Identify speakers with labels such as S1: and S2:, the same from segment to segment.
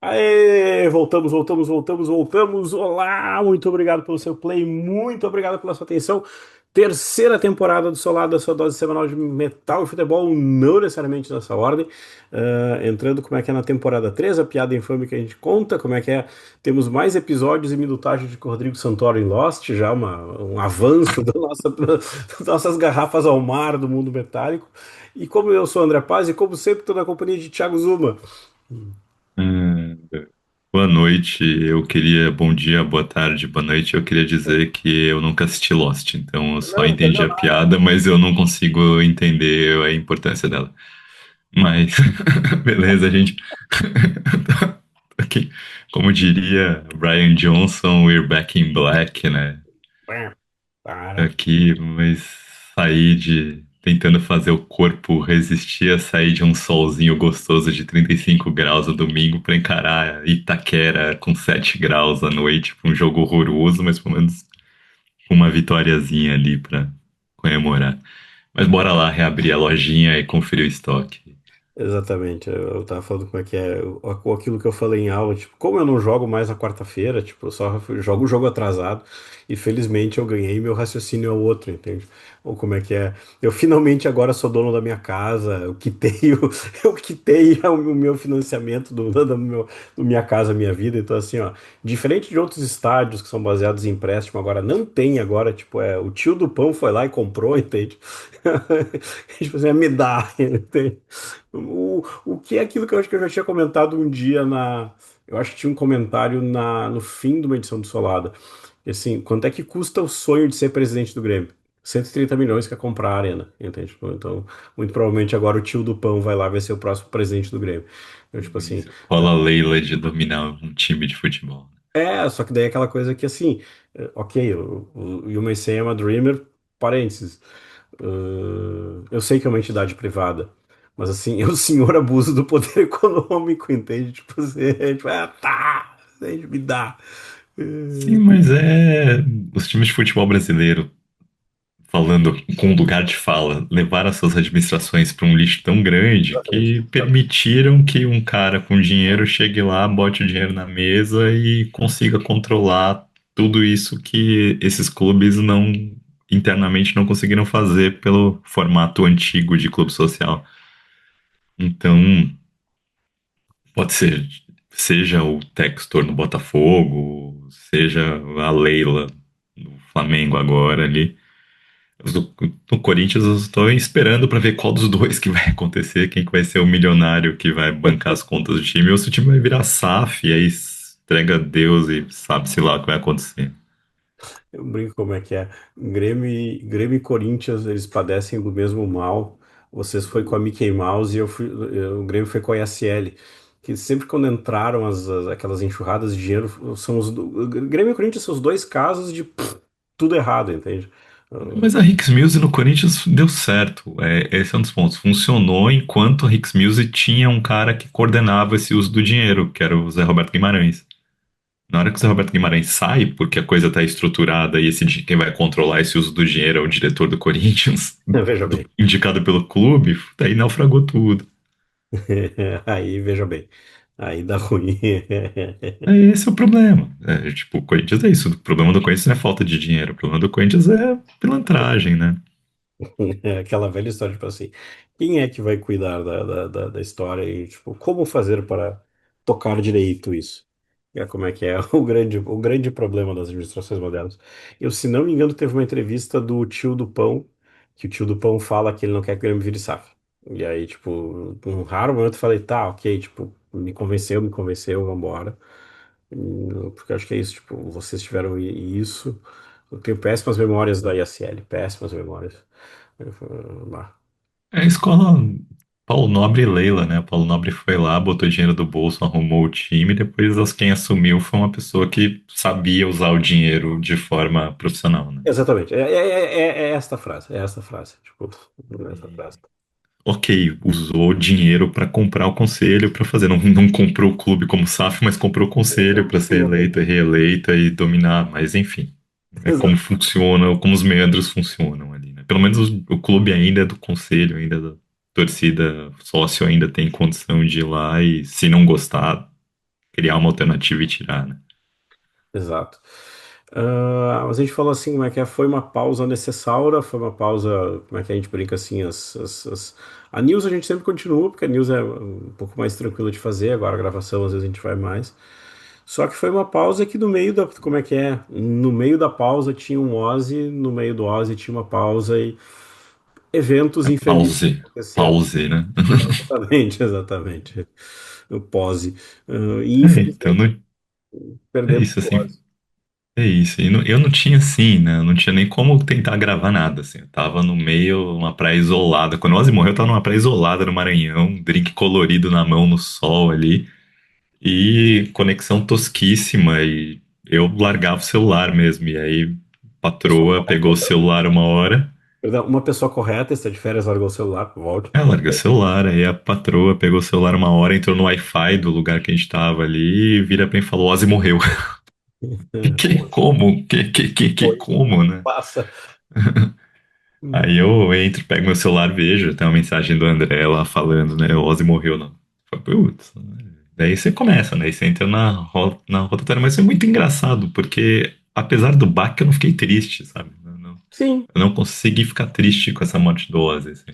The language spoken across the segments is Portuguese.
S1: Aê, voltamos. Olá, muito obrigado pelo seu play, muito obrigado pela sua atenção. Terceira temporada do seu lado, da sua dose semanal de metal e futebol, não necessariamente nessa ordem. Entrando como é que é na temporada 3, a piada infame que a gente conta, como é que é. Temos mais episódios e minutagem de Rodrigo Santoro em Lost, já um avanço das nossas garrafas ao mar do mundo metálico. E como eu sou o André Paz, e como sempre, estou na companhia de Thiago Zuma.
S2: Hum, Boa noite, bom dia, boa tarde, boa noite. Eu queria dizer que eu nunca assisti Lost, então eu só
S1: Não,
S2: entendi
S1: perdeu
S2: a
S1: nada.
S2: piada, mas eu não consigo entender a importância dela. Mas, beleza, gente. Aqui, como diria Brian Johnson, we're back in black, né?
S1: Para.
S2: Aqui, mas sair de tentando fazer o corpo resistir a sair de um solzinho gostoso de 35 graus no domingo para encarar Itaquera com 7 graus à noite, um jogo horroroso, mas pelo menos uma vitóriazinha ali para comemorar. Mas bora lá reabrir a lojinha e conferir o estoque.
S1: Exatamente, eu tava falando como é que é, aquilo que eu falei em aula, tipo, como eu não jogo mais na quarta-feira, tipo, eu só jogo o jogo atrasado, e felizmente eu ganhei, meu raciocínio é o outro, entende? Ou como é que é, eu finalmente agora sou dono da minha casa, eu quitei, eu quitei o meu financiamento do minha casa, minha vida, então assim, ó, diferente de outros estádios que são baseados em empréstimo, agora não tem agora, tipo, o tio do pão foi lá e comprou, entende? Tipo assim, me dá, entende? O que é aquilo que eu acho que eu já tinha comentado um dia na. Eu acho que tinha um comentário no fim de uma edição do Solada. E assim, quanto é que custa o sonho de ser presidente do Grêmio? 130 milhões quer comprar a arena, entende? Então, muito provavelmente agora o tio do Pão vai lá, vai ser o próximo presidente do Grêmio. Então, tipo assim,
S2: Isso, rola a Leila de dominar um time de futebol.
S1: só que daí é aquela coisa que assim, ok, o Yuma é uma Dreamer, parênteses. Eu sei que é uma entidade privada, mas assim, é o senhor abuso do poder econômico, entende? Tipo assim, tipo, tá, entende? Me dá.
S2: Sim, mas os times de futebol brasileiro falando com lugar de fala, levar as suas administrações para um lixo tão grande
S1: Exatamente.
S2: que permitiram que um cara com dinheiro chegue lá, bote o dinheiro na mesa e consiga controlar tudo isso que esses clubes não internamente não conseguiram fazer pelo formato antigo de clube social. Então, pode ser, seja o Textor no Botafogo, seja a Leila no Flamengo agora ali. No Corinthians eu estou esperando para ver qual dos dois que vai acontecer, quem que vai ser o milionário que vai bancar as contas do time, ou se o time vai virar SAF, e aí entrega a Deus e sabe-se lá o que vai acontecer.
S1: Eu brinco como é que é. Grêmio e Corinthians, eles padecem do mesmo mal. Vocês foi com a Mickey Mouse e o Grêmio foi com a ESL. Que sempre quando entraram aquelas enxurradas de dinheiro, Grêmio e Corinthians são os dois casos de tudo errado, entende?
S2: Mas a Hicks Mills no Corinthians deu certo. Esse é um dos pontos. Funcionou enquanto a Hicks Mills tinha um cara que coordenava esse uso do dinheiro, que era o Zé Roberto Guimarães. Na hora que o Zé Roberto Guimarães sai, porque a coisa está estruturada e quem vai controlar esse uso do dinheiro é o diretor do Corinthians,
S1: Veja bem.
S2: indicado pelo clube, daí naufragou tudo.
S1: Aí, veja bem. Aí dá ruim.
S2: Esse é o problema. Tipo, o Corinthians é isso. O problema do Corinthians não é falta de dinheiro. O problema do Corinthians é pilantragem, né?
S1: É aquela velha história, tipo assim, quem é que vai cuidar da história e, tipo, como fazer para tocar direito isso? Como é que é o grande problema das administrações modernas. Eu, se não me engano, teve uma entrevista do tio do Pão, que o tio do Pão fala que ele não quer que o Grêmio vire SAF. E aí, tipo, num raro momento eu falei, tá, ok, tipo, me convenceu, vambora. Porque eu acho que é isso, tipo, vocês tiveram isso. Eu tenho péssimas memórias da ISL, péssimas memórias. Lá.
S2: É a escola Paulo Nobre e Leila, né? Paulo Nobre foi lá, botou dinheiro do bolso, arrumou o time, depois quem assumiu foi uma pessoa que sabia usar o dinheiro de forma profissional, né?
S1: Exatamente. É esta frase, é esta frase. Tipo, essa frase.
S2: Ok, usou dinheiro para comprar o conselho para fazer. Não comprou o clube como SAF, mas comprou o conselho para ser
S1: Exatamente.
S2: eleita, reeleita e dominar. Mas enfim, é como
S1: Exato.
S2: funciona, como os meandros funcionam ali, né? Pelo menos o clube ainda é do conselho, ainda é da torcida, sócio ainda tem condição de ir lá e se não gostar. criar uma alternativa e tirar, né?
S1: Exato. Mas a gente falou assim, como é que é? Foi uma pausa necessária, foi uma pausa, como é que a gente brinca assim, a news a gente sempre continua, porque a news é um pouco mais tranquilo de fazer, agora a gravação às vezes a gente vai mais. Só que foi uma pausa que no meio da, como é que é? No meio da pausa tinha um Ozzy, no meio do Ozzy tinha uma pausa e eventos
S2: É
S1: infelizes
S2: pause,
S1: aconteceram.
S2: pause, né?
S1: Exatamente, exatamente. O pause. E
S2: Então
S1: infelizmente
S2: não, é
S1: perdemos
S2: isso,
S1: o
S2: assim,
S1: Ozzy.
S2: é isso. E eu não tinha assim, né? Eu não tinha nem como tentar gravar nada, assim. Eu tava no meio, uma praia isolada. Quando o Ozzy morreu, eu tava numa praia isolada no Maranhão, um drink colorido na mão, no sol ali. E conexão tosquíssima. E eu largava o celular mesmo. E aí, a
S1: Pessoa
S2: patroa pegou o
S1: correta,
S2: celular uma hora.
S1: perdão, uma pessoa correta está de férias, largou o celular, volte.
S2: Ela largou o celular. Aí a patroa pegou o celular uma hora, entrou no Wi-Fi do lugar que a gente tava ali. E vira pra mim e falou: Ozzy morreu. Que
S1: Oi,
S2: como? Que
S1: oi,
S2: como, né?
S1: passa.
S2: Aí eu entro, pego meu celular, vejo, tem uma mensagem do André lá falando, né? O Ozzy morreu, não. Falei, putz. Daí você começa, né? Aí você entra na rotatória, mas é muito engraçado, porque apesar do baque, eu não fiquei triste, sabe?
S1: Sim.
S2: Eu não consegui ficar triste com essa morte do Ozzy, assim.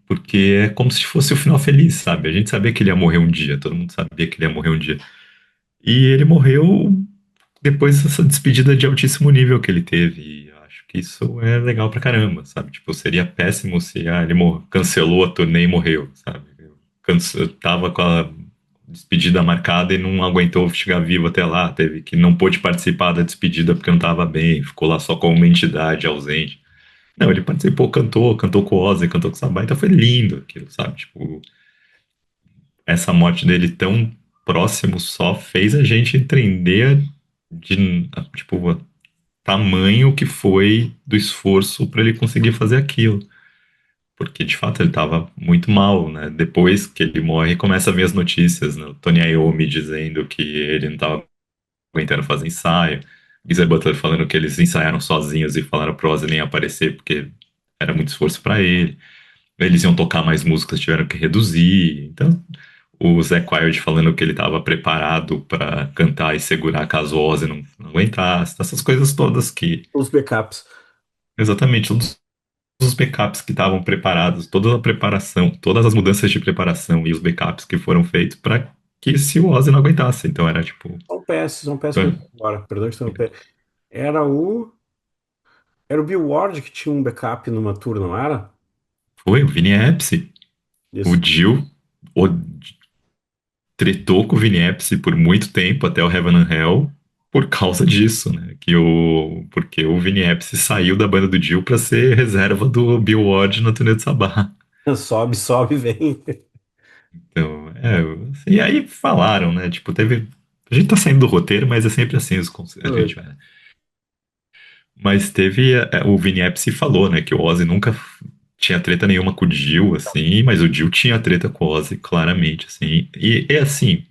S2: Porque é como se fosse o final feliz, sabe? A gente sabia que ele ia morrer um dia, todo mundo sabia que ele ia morrer um dia. E ele morreu depois dessa despedida de altíssimo nível que ele teve. E eu acho que isso é legal pra caramba, sabe? Tipo, seria péssimo se ele cancelou a turnê e morreu, sabe? Eu tava com a despedida marcada e não aguentou chegar vivo até lá, teve que não pôde participar da despedida porque não tava bem, ficou lá só como uma entidade ausente. Não, ele participou, cantou com o Ozzy, cantou com o Sabá, então foi lindo aquilo, sabe? Tipo, essa morte dele tão próximo só fez a gente entender de, tipo, o tamanho que foi do esforço para ele conseguir fazer aquilo. Porque, de fato, ele estava muito mal, né? Depois que ele morre, começa a vir as notícias, né? O Tony Iommi dizendo que ele não estava aguentando fazer ensaio. Geezer Butler falando que eles ensaiaram sozinhos e falaram pro Ozzy nem aparecer porque era muito esforço para ele. Eles iam tocar mais músicas, tiveram que reduzir. Então, o Zac Wild falando que ele estava preparado para cantar e segurar caso o Ozzy não aguentasse. Essas coisas todas que,
S1: Os backups.
S2: exatamente, todos os backups que estavam preparados, toda a preparação, todas as mudanças de preparação e os backups que foram feitos para que se o Ozzy não aguentasse. Então era tipo,
S1: São peças que eu agora, perdão de interromper. Era o, era o Bill Ward que tinha um backup numa tour, não era?
S2: foi o Vini Appice, o
S1: Isso.
S2: Dio o, tretou com o Vini Appice por muito tempo até o Heaven and Hell por causa disso, né? Porque o Vini Appice saiu da banda do Dio para ser reserva do Bill Ward na turnê do Sabá.
S1: Sobe, sobe, vem.
S2: Então, e aí falaram, né? Tipo, teve. A gente tá saindo do roteiro, mas é sempre assim a gente vai. Mas teve. O Vini Appice falou, né? Que o Ozzy nunca tinha treta nenhuma com o Dio, assim, mas o Dio tinha treta com o Ozzy, claramente, assim. E é assim,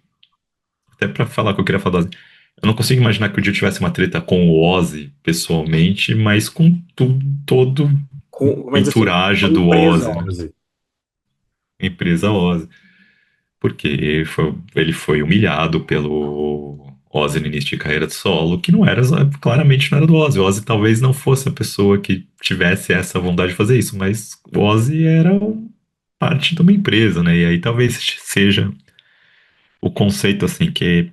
S2: até pra falar o que eu queria falar do Ozzy, eu não consigo imaginar que o Dio tivesse uma treta com o Ozzy pessoalmente, mas com todo o
S1: Mas assim, com
S2: entourage
S1: a
S2: do
S1: empresa,
S2: Ozzy, né?
S1: Ozzy.
S2: A empresa Ozzy. Porque ele foi humilhado pelo Ozzy no início de carreira de solo, que não era, claramente não era do Ozzy. O Ozzy talvez não fosse a pessoa que tivesse essa vontade de fazer isso, mas o Ozzy era parte de uma empresa, né? E aí talvez seja o conceito, assim, que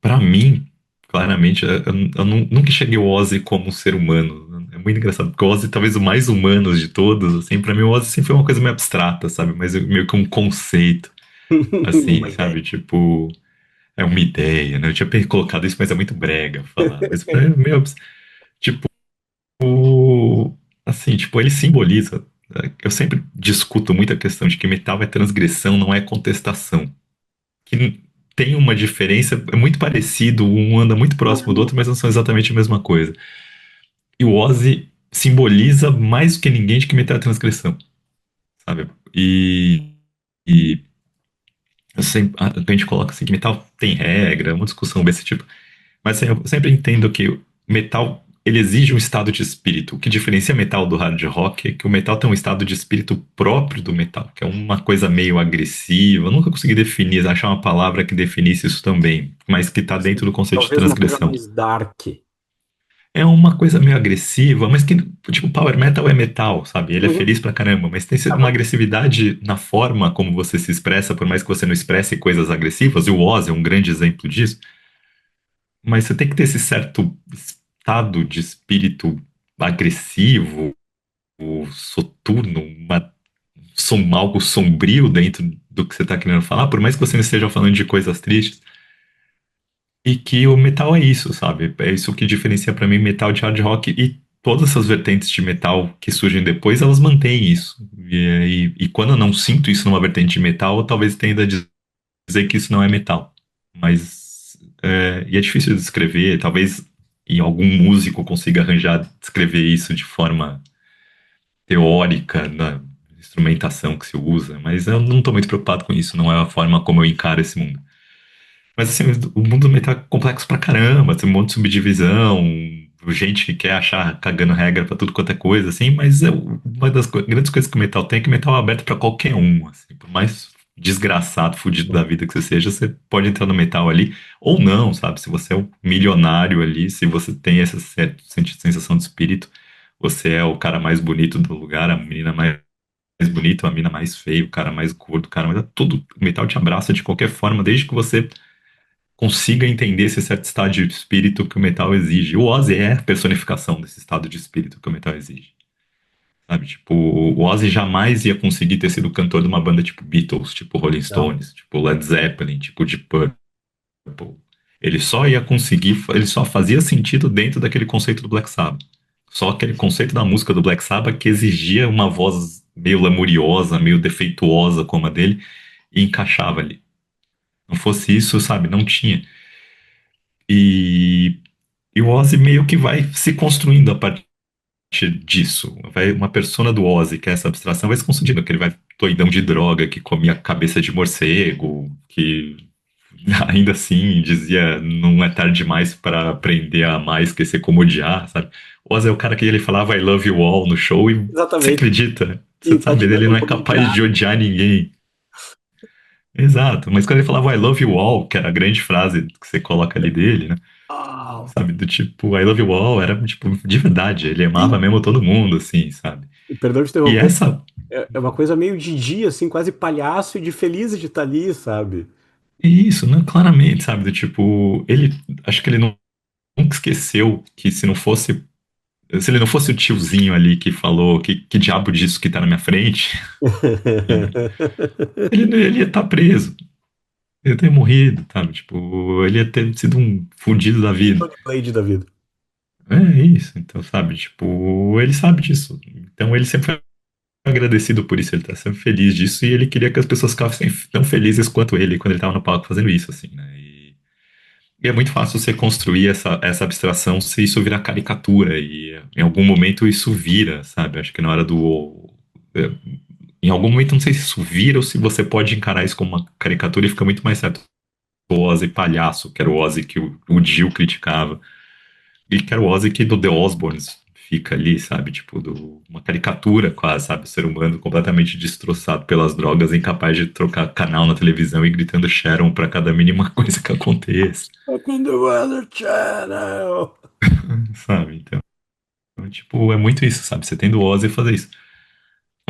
S2: pra mim, claramente, eu nunca cheguei o Ozzy como um ser humano. É muito engraçado, porque o Ozzy, talvez o mais humano de todos, assim, pra mim o Ozzy sempre foi uma coisa meio abstrata, sabe? Mas meio que um conceito. Assim,
S1: Uma ideia.
S2: sabe? Tipo, é uma ideia, né? Eu tinha colocado isso, mas é muito brega falar. Mas é meio, tipo, assim, tipo, ele simboliza. Eu sempre discuto muito a questão de que metal é transgressão, não é contestação. Que tem uma diferença, é muito parecido, um anda muito próximo do outro, mas não são exatamente a mesma coisa. E o Ozzy simboliza mais do que ninguém de que metal é transgressão, sabe? E a gente coloca assim que metal tem regra, uma discussão desse tipo. Mas assim, eu sempre entendo que metal. ele exige um estado de espírito. O que diferencia metal do hard rock é que o metal tem um estado de espírito próprio do metal, que é uma coisa meio agressiva. Eu nunca consegui definir, achar uma palavra que definisse isso também, mas que está dentro do conceito de
S1: Talvez uma coisa
S2: transgressão.
S1: mais dark.
S2: É uma coisa meio agressiva, mas que, tipo, power metal é metal, sabe? Ele é
S1: Uhum.
S2: feliz pra caramba, mas tem
S1: Ah,
S2: uma agressividade na forma como você se expressa, por mais que você não expresse coisas agressivas, e o Ozzy é um grande exemplo disso, mas você tem que ter esse certo estado de espírito agressivo, soturno, algo sombrio dentro do que você está querendo falar, por mais que você não esteja falando de coisas tristes, e que o metal é isso, sabe? É isso que diferencia pra mim metal de hard rock e todas essas vertentes de metal que surgem depois, elas mantêm isso. E quando eu não sinto isso numa vertente de metal, eu talvez tenda a dizer que isso não é metal. Mas e é difícil de descrever, talvez em algum músico consiga arranjar descrever isso de forma teórica na instrumentação que se usa, mas eu não estou muito preocupado com isso, não é a forma como eu encaro esse mundo. Mas assim, o mundo do metal é complexo pra caramba, tem um monte de subdivisão, gente que quer achar cagando regra pra tudo quanto é coisa, assim, mas uma das grandes coisas que o metal tem é que o metal é aberto pra qualquer um, assim, por mais desgraçado, fudido da vida que você seja, você pode entrar no metal ali, ou não, sabe? Se você é um milionário ali, se você tem essa sensação de espírito, você é o cara mais bonito do lugar, a menina mais bonita, a mina mais feia, o cara mais gordo, o cara mais... Tudo, o metal te abraça de qualquer forma, desde que você consiga entender esse certo estado de espírito que o metal exige. O Ozzy é a personificação desse estado de espírito que o metal exige. Sabe? Tipo, o Ozzy jamais ia conseguir ter sido cantor de uma banda tipo Beatles, tipo Rolling
S1: não.
S2: Stones, tipo Led Zeppelin, tipo Deep Purple. Ele só ia conseguir, ele só fazia sentido dentro daquele conceito do Black Sabbath. Só aquele conceito da música do Black Sabbath que exigia uma voz meio lamuriosa, meio defeituosa como a dele, e encaixava ali. Não fosse isso, sabe? Não tinha. E E o Ozzy meio que vai se construindo a partir disso. Uma persona do Ozzy, que é essa abstração, vai se construindo, que ele vai doidão de droga, que comia cabeça de morcego, que ainda assim dizia não é tarde demais para aprender a mais, esquecer como odiar, sabe? O Ozzy é o cara que ele falava I love you all no show e você
S1: Exatamente.
S2: acredita?
S1: E
S2: Você
S1: tá
S2: sabe,
S1: tirando
S2: ele
S1: um
S2: não é
S1: pouco de
S2: capaz de
S1: piada.
S2: odiar ninguém. Exato, mas quando ele falava I love you all, que era a grande frase que você coloca ali dele, né?
S1: Ah,
S2: Sabe, do tipo, I Love You All, era, tipo, de verdade, ele amava
S1: sim.
S2: mesmo todo mundo, assim, sabe?
S1: E perdão de
S2: E
S1: interromper.
S2: essa,
S1: É uma coisa meio de dia, assim, quase palhaço e de feliz de estar ali, sabe?
S2: e isso, né, claramente, sabe, do tipo, ele, acho que ele nunca esqueceu que se ele não fosse o tiozinho ali que falou que diabo disso que tá na minha frente, ele ia estar preso, ele ia ter morrido, sabe, tipo, ele ia ter sido um fudido da vida.
S1: Tony Blade da vida.
S2: É isso, então, sabe, tipo, ele sabe disso. Então ele sempre foi agradecido por isso, ele tá sempre feliz disso e ele queria que as pessoas ficassem tão felizes quanto ele quando ele tava no palco fazendo isso, assim, né? E é muito fácil você construir essa abstração se isso virar caricatura e em algum momento isso vira, sabe? Acho que na hora do. é, Em algum momento, não sei se isso vira ou se você pode encarar isso como uma caricatura e fica muito mais certo. O Ozzy palhaço, que era o Ozzy que o Dio criticava. E que era o Ozzy que do The Osbournes fica ali, sabe? Tipo, uma caricatura quase, sabe? O ser humano completamente destroçado pelas drogas, incapaz de trocar canal na televisão e gritando Sharon pra cada mínima coisa que aconteça,
S1: Open the Weather Channel.
S2: sabe? Então, tipo, é muito isso, sabe? Você tem do Ozzy fazer isso.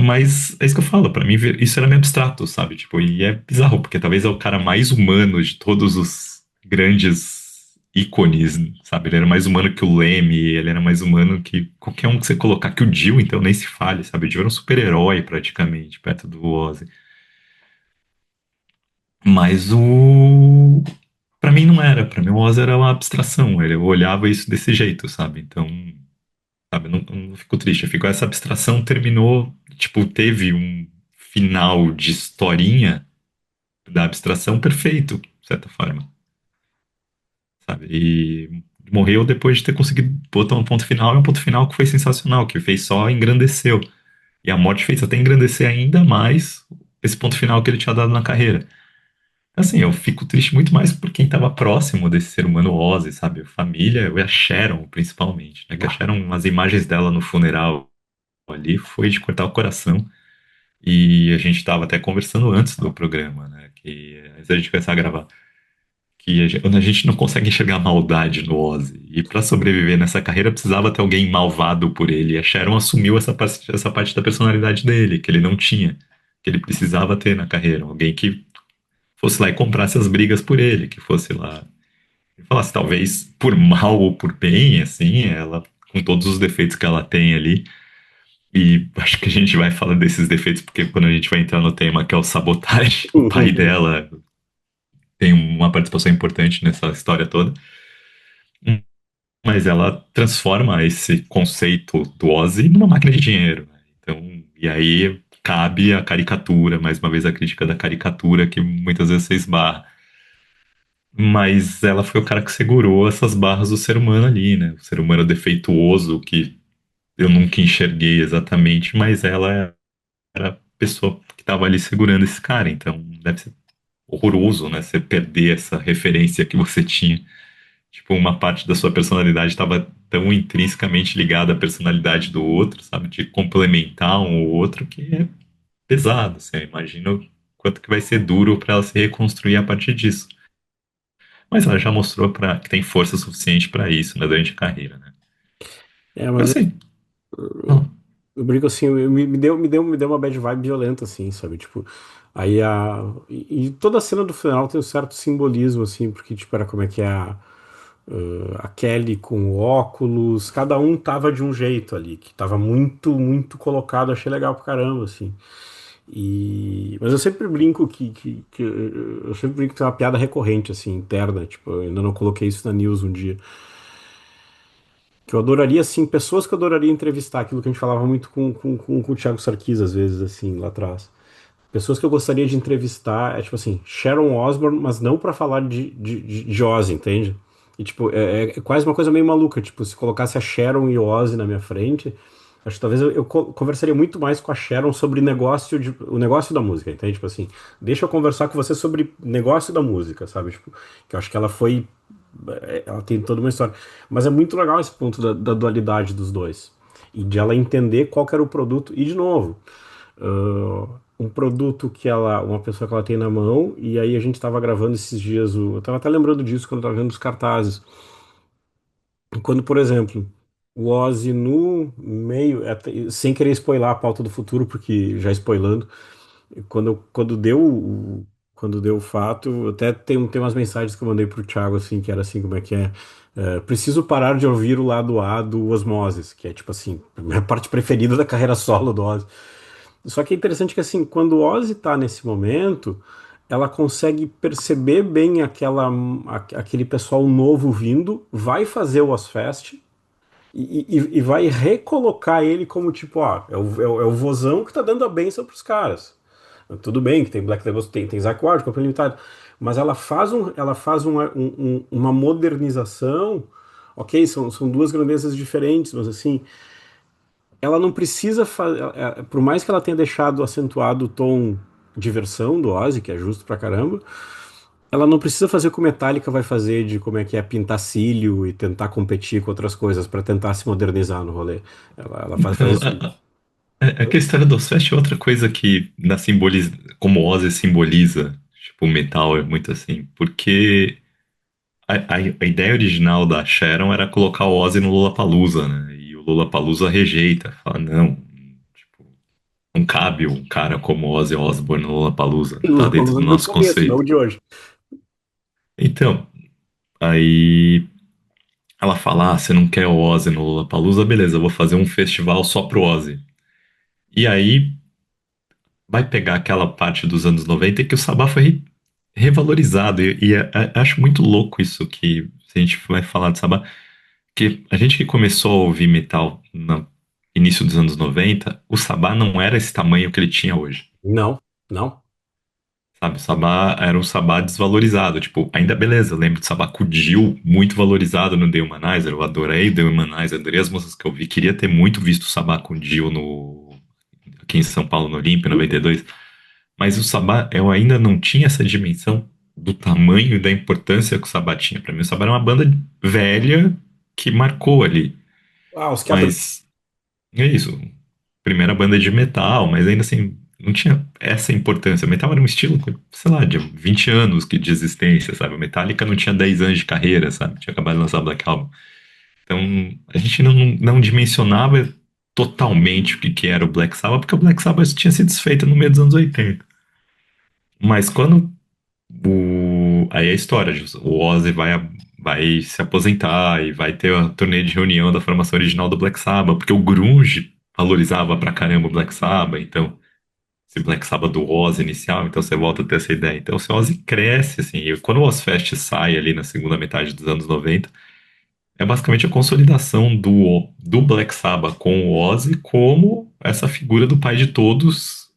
S2: Mas é isso que eu falo, pra mim isso era meio abstrato, sabe? Tipo, e é bizarro, porque talvez é o cara mais humano de todos os grandes ícones, sabe? Ele era mais humano que o Lemmy, ele era mais humano que qualquer um que você colocar, que o Dio, então, nem se fale, sabe? O Dio era um super-herói, praticamente, perto do Ozzy. Mas Pra mim não era, pra mim o Ozzy era uma abstração, eu olhava isso desse jeito, sabe? Então, sabe, eu não fico triste, eu fico, essa abstração terminou, tipo, teve um final de historinha da abstração perfeito, de certa forma, sabe? E morreu depois de ter conseguido botar um ponto final, e um ponto final que foi sensacional, que fez só engrandeceu. E a morte fez até engrandecer ainda mais esse ponto final que ele tinha dado na carreira. Assim, eu fico triste muito mais por quem estava próximo desse ser humano Ozzy, sabe? A família, e a Sharon, principalmente, né? Que a
S1: Bah.
S2: Sharon, as imagens dela no funeral ali foi de cortar o coração. E a gente estava até conversando antes do programa, né? Que antes da gente começar a gravar, que a gente não consegue enxergar maldade no Ozzy. E para sobreviver nessa carreira precisava ter alguém malvado por ele. E a Sharon assumiu essa parte da personalidade dele, que ele não tinha, que ele precisava ter na carreira. Alguém que fosse lá e comprasse as brigas por ele, que fosse lá e falasse, talvez por mal ou por bem, assim, ela, com todos os defeitos que ela tem ali. E acho que a gente vai falar desses defeitos, porque quando a gente vai entrar no tema que é o sabotagem, o pai dela tem uma participação importante nessa história toda. Mas ela transforma esse conceito do Ozzy numa máquina de dinheiro, né? Então, e aí cabe a caricatura, mais uma vez a crítica da caricatura que muitas vezes você esbarra. Mas ela foi o cara que segurou essas barras do ser humano ali, né? O ser humano defeituoso que eu nunca enxerguei exatamente, mas ela era a pessoa que estava ali segurando esse cara. Então, deve ser horroroso, né? Você perder essa referência que você tinha. Tipo, uma parte da sua personalidade estava tão intrinsecamente ligada à personalidade do outro, sabe? De complementar um ou outro, que é pesado. Assim, eu imagino quanto que vai ser duro para ela se reconstruir a partir disso. Mas ela já mostrou que tem força suficiente para isso, né, durante a carreira, né?
S1: É,
S2: Agora
S1: mas
S2: sim. Ah,
S1: eu brinco assim, me deu uma bad vibe violenta, assim, sabe? Tipo, aí e toda a cena do final tem um certo simbolismo, assim, porque, tipo, era como é que é a Kelly com o óculos, cada um tava de um jeito ali, que tava muito, muito colocado, achei legal pra caramba, assim. Mas eu sempre brinco eu sempre brinco que tem uma piada recorrente, assim, interna, tipo, eu ainda não coloquei isso na news um dia. Que eu adoraria, assim, pessoas que eu adoraria entrevistar, aquilo que a gente falava muito com o Thiago Sarkis, às vezes, assim, lá atrás. Pessoas que eu gostaria de entrevistar é, tipo assim, Sharon Osbourne, mas não pra falar de Ozzy, entende? E, tipo, é quase uma coisa meio maluca, tipo, se colocasse a Sharon e o Ozzy na minha frente, acho que talvez eu conversaria muito mais com a Sharon sobre o negócio da música, entende? Tipo assim, deixa eu conversar com você sobre negócio da música, sabe? Tipo, que eu acho que ela tem toda uma história. Mas é muito legal esse ponto da dualidade dos dois. E de ela entender qual que era o produto. E, de novo, um produto uma pessoa que ela tem na mão, e aí a gente estava gravando esses dias, eu estava até lembrando disso quando eu estava vendo os cartazes. Quando, por exemplo, o Ozzy no meio, sem querer spoiler a pauta do futuro, porque já spoilando, quando deu o fato, até tem umas mensagens que eu mandei pro Thiago, assim, que era assim, como é que é? Preciso parar de ouvir o lado A do Osmosis, que é tipo assim, a minha parte preferida da carreira solo do Ozzy. Só que é interessante que assim, quando o Ozzy tá nesse momento, ela consegue perceber bem aquele pessoal novo vindo, vai fazer o Ozfest e vai recolocar ele como tipo, é o vozão que tá dando a benção pros caras. Tudo bem que tem Black Label, tem Zack Ward, Company Limitada, mas uma modernização, ok, são duas grandezas diferentes, mas assim, ela não precisa fazer. Por mais que ela tenha deixado acentuado o tom diversão do Ozzy, que é justo pra caramba, ela não precisa fazer o que o Metallica vai fazer de como é que é pintar cílio e tentar competir com outras coisas pra tentar se modernizar no rolê. Ela faz
S2: então,
S1: isso.
S2: que a história do Ozfest é outra coisa que como o Ozzy simboliza, tipo, o metal é muito assim, porque a ideia original da Sharon era colocar o Ozzy no Lollapalooza, né? E o Lollapalooza rejeita, fala, não, tipo, não cabe um cara como Ozzy Osbourne no Lollapalooza, não tá dentro do
S1: Do
S2: nosso
S1: começo, não
S2: conceito.
S1: de hoje.
S2: Então, aí ela fala, você não quer o Ozzy no Lollapalooza? Beleza, eu vou fazer um festival só pro Ozzy. E aí vai pegar aquela parte dos anos 90 em que o Sabá foi revalorizado. Acho muito louco isso que se a gente vai falar de Sabá, que a gente que começou a ouvir metal no início dos anos 90, o Sabá não era esse tamanho que ele tinha hoje.
S1: Não, não.
S2: Sabe, o Sabá era um Sabá desvalorizado. Tipo, ainda beleza, eu lembro de Sabá com o Dio muito valorizado no The Humanizer. Eu adorei The Humanizer, adorei as músicas que eu vi. Queria ter muito visto o Sabá com o Dio aqui em São Paulo, no Olímpio, 92. Mas o Sabá, eu ainda não tinha essa dimensão do tamanho e da importância que o Sabá tinha pra mim. O Sabá era uma banda velha que marcou ali.
S1: Ah, os Capra.
S2: Mas é isso. Primeira banda de metal, mas ainda assim, não tinha essa importância. O metal era um estilo, sei lá, de 20 anos de existência, sabe? O Metallica não tinha 10 anos de carreira, sabe? Tinha acabado de lançar o Black Album. Então, a gente não dimensionava totalmente o que, que era o Black Sabbath, porque o Black Sabbath tinha se desfeito no meio dos anos 80. Mas quando aí é a história, o Ozzy vai se aposentar e vai ter a turnê de reunião da formação original do Black Sabbath, porque o grunge valorizava pra caramba o Black Sabbath, então esse Black Sabbath do Ozzy inicial, então você volta a ter essa ideia. Então o Ozzy cresce, assim, e quando o Ozfest sai ali na segunda metade dos anos 90, é basicamente a consolidação do Black Sabbath com o Ozzy como essa figura do pai de todos,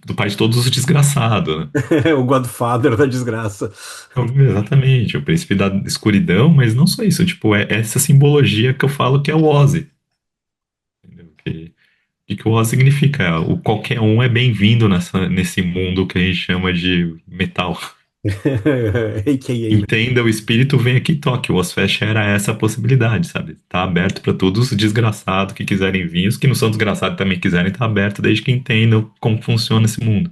S2: do pai de todos os desgraçados, né?
S1: O Godfather da desgraça.
S2: Então, exatamente, o príncipe da escuridão, mas não só isso, tipo, é essa simbologia que eu falo que é o Ozzy. Entendeu? Que o Ozzy significa? O qualquer um é bem-vindo nesse mundo que a gente chama de metal.
S1: AKA, né?
S2: Entenda o espírito, vem aqui e toque. O Ozfest era essa possibilidade, sabe? Tá aberto para todos os desgraçados que quiserem vir, os que não são desgraçados também quiserem, tá aberto desde que entendam como funciona esse mundo.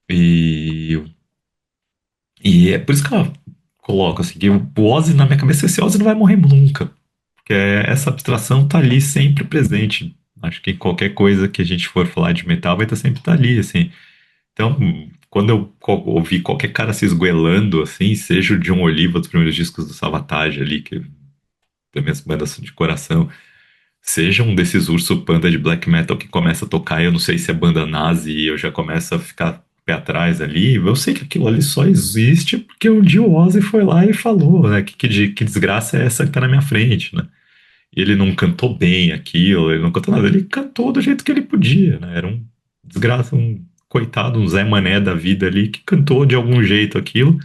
S2: E, e é por isso que eu coloco assim, que o Ozzy na minha cabeça, esse Ozzy não vai morrer nunca. Porque essa abstração tá ali sempre presente. Acho que qualquer coisa que a gente for falar de metal vai estar sempre tá ali, assim. Então, quando eu ouvi qualquer cara se esgoelando, assim, seja o John Oliva dos primeiros discos do Savatage ali, que das minhas bandas de coração, seja um desses urso panda de black metal que começa a tocar, eu não sei se é banda nazi e eu já começo a ficar pé atrás ali, eu sei que aquilo ali só existe porque um dia o Ozzy foi lá e falou, né, que desgraça é essa que tá na minha frente, né? E ele não cantou bem aquilo, ele não cantou nada, ele cantou do jeito que ele podia, né? Era um desgraça, um coitado, um Zé Mané da vida ali que cantou de algum jeito aquilo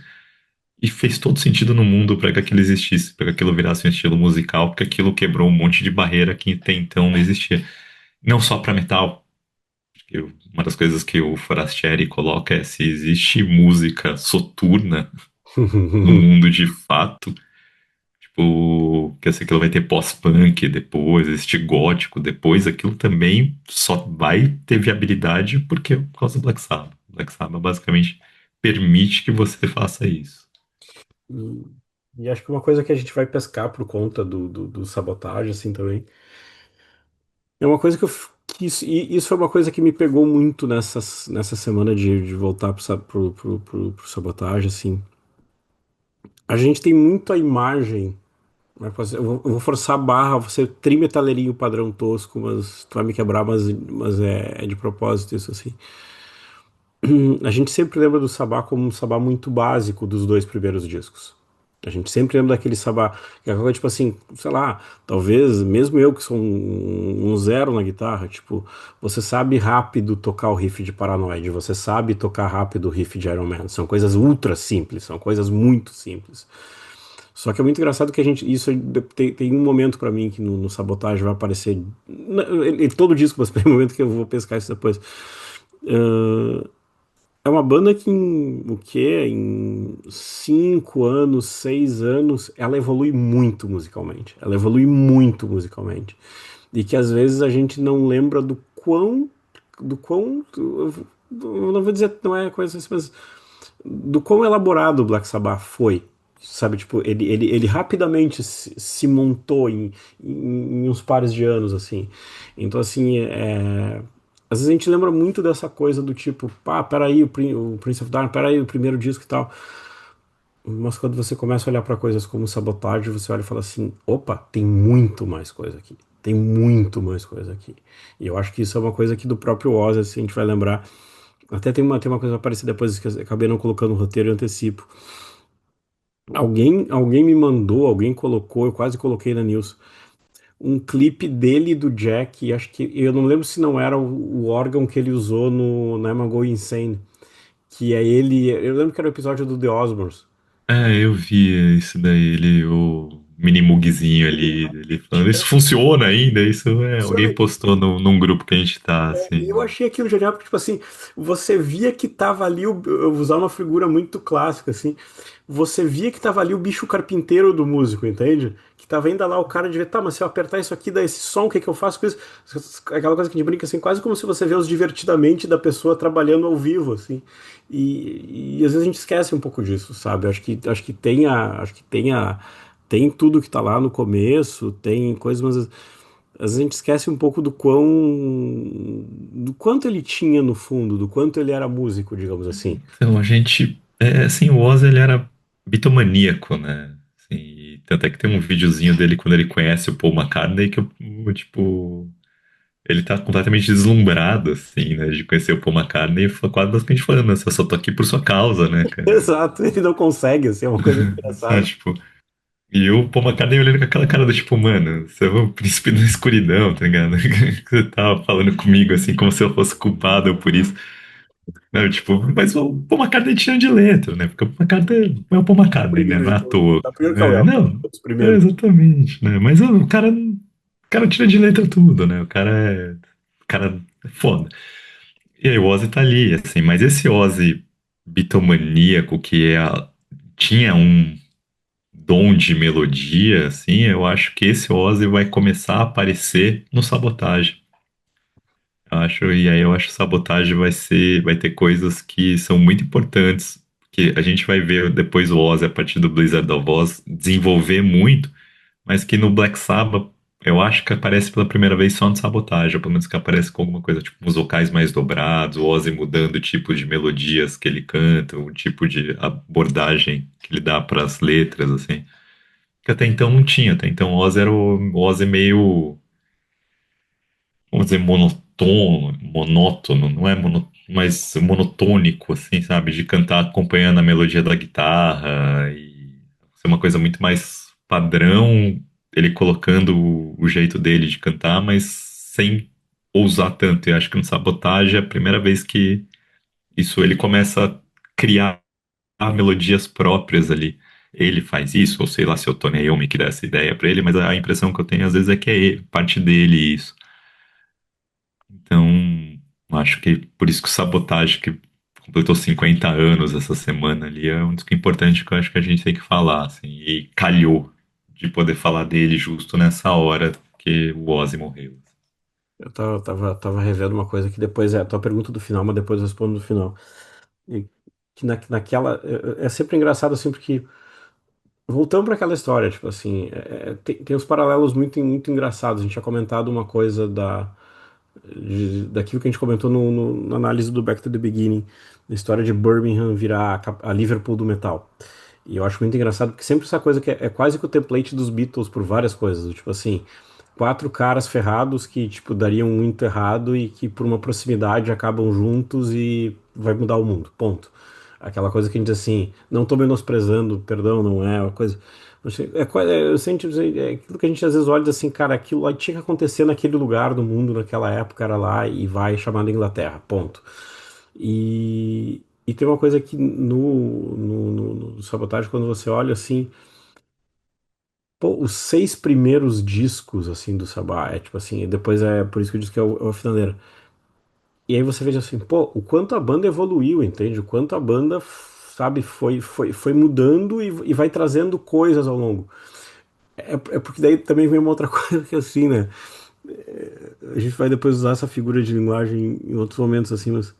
S2: e fez todo sentido no mundo para que aquilo existisse, para que aquilo virasse um estilo musical, porque aquilo quebrou um monte de barreira que até então não existia. Não só para metal. Porque uma das coisas que o Forastieri coloca é se existe música soturna no mundo de fato. Tipo, que assim, aquilo vai ter pós-punk depois, este gótico depois, aquilo também só vai ter viabilidade porque por causa do Black Sabbath. Black Sabbath basicamente permite que você faça isso.
S1: E acho que uma coisa que a gente vai pescar por conta do sabotagem, assim, também, é uma coisa que que isso foi uma coisa que me pegou muito nessa semana de voltar pro sabotagem, assim. A gente tem muito a imagem, né, eu vou forçar a barra, você trimetaleirinho padrão tosco, mas tu vai me quebrar, mas é de propósito isso, assim. A gente sempre lembra do Sabá como um Sabá muito básico dos dois primeiros discos. A gente sempre lembra daquele Sabá, que é coisa tipo assim, sei lá, talvez mesmo eu que sou um zero na guitarra, tipo, você sabe rápido tocar o riff de Paranoid, você sabe tocar rápido o riff de Iron Man. São coisas ultra simples, são coisas muito simples. Só que é muito engraçado que a gente, isso tem um momento pra mim que no Sabotage vai aparecer, todo disco, mas tem um momento que eu vou pescar isso depois. Ah, é uma banda que em o quê? Em 5 anos, 6 anos, ela evolui muito musicalmente. Ela evolui muito musicalmente. E que às vezes a gente não lembra do quão, eu não vou dizer, não é coisa assim, mas do quão elaborado o Black Sabbath foi. Sabe, tipo, ele rapidamente se montou em uns pares de anos, assim. Então, assim, às vezes a gente lembra muito dessa coisa do tipo, pá, peraí, o Prince of Darkness, peraí, o primeiro disco e tal. Mas quando você começa a olhar para coisas como Sabotage, você olha e fala assim: opa, tem muito mais coisa aqui. Tem muito mais coisa aqui. E eu acho que isso é uma coisa que do próprio Ozzy, assim, a gente vai lembrar. Até tem uma coisa parecida depois que eu acabei não colocando no roteiro e antecipo. Alguém me mandou, alguém colocou, eu quase coloquei na news, um clipe dele e do Jack, e acho que eu não lembro se não era o órgão que ele usou no Never Go Insane, que é ele, eu lembro que era o episódio do The Osbournes.
S2: É, eu vi isso daí, ele, mini mugzinho ali, ele falando, isso funciona ainda, isso é, alguém postou num grupo que a gente tá,
S1: Eu
S2: assim.
S1: achei aquilo genial, porque, tipo assim, você via que tava ali, eu vou usar uma figura muito clássica, assim, você via que tava ali o bicho carpinteiro do músico, entende? Que tava ainda lá o cara de ver, tá, mas se eu apertar isso aqui, dá esse som, o que que eu faço com isso? Aquela coisa que a gente brinca, assim, quase como se você vê os divertidamente da pessoa trabalhando ao vivo, assim. E às vezes a gente esquece um pouco disso, sabe? Tem tudo que tá lá no começo, tem coisas, mas às vezes a gente esquece um pouco do quanto ele tinha no fundo, do quanto ele era músico, digamos assim.
S2: Então, a gente, assim, o Oz, ele era bitomaníaco, né? Assim, e tanto é que tem um videozinho dele quando ele conhece o Paul McCartney que, tipo, ele tá completamente deslumbrado, assim, né, de conhecer o Paul McCartney e foi quase basicamente falando, né, eu só tô aqui por sua causa, né, cara?
S1: Exato, ele não consegue, assim, é uma coisa
S2: Sabe,
S1: engraçada.
S2: tipo, e o Paul McCartney olhando com aquela cara do tipo, mano, você é o príncipe da escuridão, tá ligado? Você tava falando comigo, assim, como se eu fosse culpado por isso. Não, tipo, mas o Paul McCartney tinha de letra, né? Porque o Paul McCartney é o Paul McCartney, né?
S1: Primeiro,
S2: Não é à
S1: então,
S2: toa.
S1: tá primeiro que é o
S2: É,
S1: Elton,
S2: não,
S1: os
S2: é
S1: primeiros.
S2: exatamente, né? Mas o cara tira de letra tudo, né? O cara é foda. E aí o Ozzy tá ali, assim, mas esse Ozzy bitomaníaco tinha um dom de melodia, assim, eu acho que esse Ozzy vai começar a aparecer no Sabotage. Eu acho, e aí eu acho que Sabotage vai ter coisas que são muito importantes, que a gente vai ver depois o Ozzy a partir do Blizzard of Oz desenvolver muito, mas que no Black Sabbath eu acho que aparece pela primeira vez só no Sabotage, ou pelo menos que aparece com alguma coisa, tipo uns vocais mais dobrados, o Ozzy mudando o tipo de melodias que ele canta, o tipo de abordagem que ele dá para as letras, assim. Que até então não tinha, até então o Ozzy era o Ozzy meio, vamos dizer, monótono, não é mas monotônico, assim, sabe? De cantar acompanhando a melodia da guitarra e ser uma coisa muito mais padrão, ele colocando o jeito dele de cantar, mas sem ousar tanto. E acho que no Sabotage é a primeira vez que isso ele começa a criar melodias próprias ali. Ele faz isso, ou sei lá se é o Tony Iommi que dá essa ideia pra ele, mas a impressão que eu tenho às vezes é que é parte dele isso. Então, acho que por isso que o Sabotage, que completou 50 anos essa semana ali, é um disco importante que eu acho que a gente tem que falar, assim, e calhou de poder falar dele justo nessa hora que o Ozzy morreu.
S1: Tava revendo uma coisa que depois é a tua pergunta do final, mas depois eu respondo no final. E que naquela. É sempre engraçado, assim, porque. Voltando para aquela história, tipo assim, tem uns paralelos muito engraçados. A gente tinha comentado uma coisa daquilo que a gente comentou na análise do Back to the Beginning, da história de Birmingham virar a Liverpool do metal. E eu acho muito engraçado porque sempre essa coisa que é quase que o template dos Beatles por várias coisas, do tipo assim, quatro caras ferrados que tipo dariam muito errado e que por uma proximidade acabam juntos e vai mudar o mundo. Ponto. Aquela coisa que a gente diz assim, não tô menosprezando, perdão, não é uma coisa. Eu sempre, é aquilo que a gente às vezes olha e diz assim, cara, aquilo lá tinha que acontecer naquele lugar do mundo, naquela época, era lá e vai chamada Inglaterra, ponto. E tem uma coisa que no Sabotage, quando você olha assim, pô, os seis primeiros discos assim do Sabá, é tipo assim, depois é por isso que eu disse que é o finaleira. E aí você veja assim, pô, o quanto a banda evoluiu, entende? O quanto a banda, sabe, foi mudando e vai trazendo coisas ao longo. É porque daí também vem uma outra coisa que assim, né? A gente vai depois usar essa figura de linguagem em outros momentos assim, mas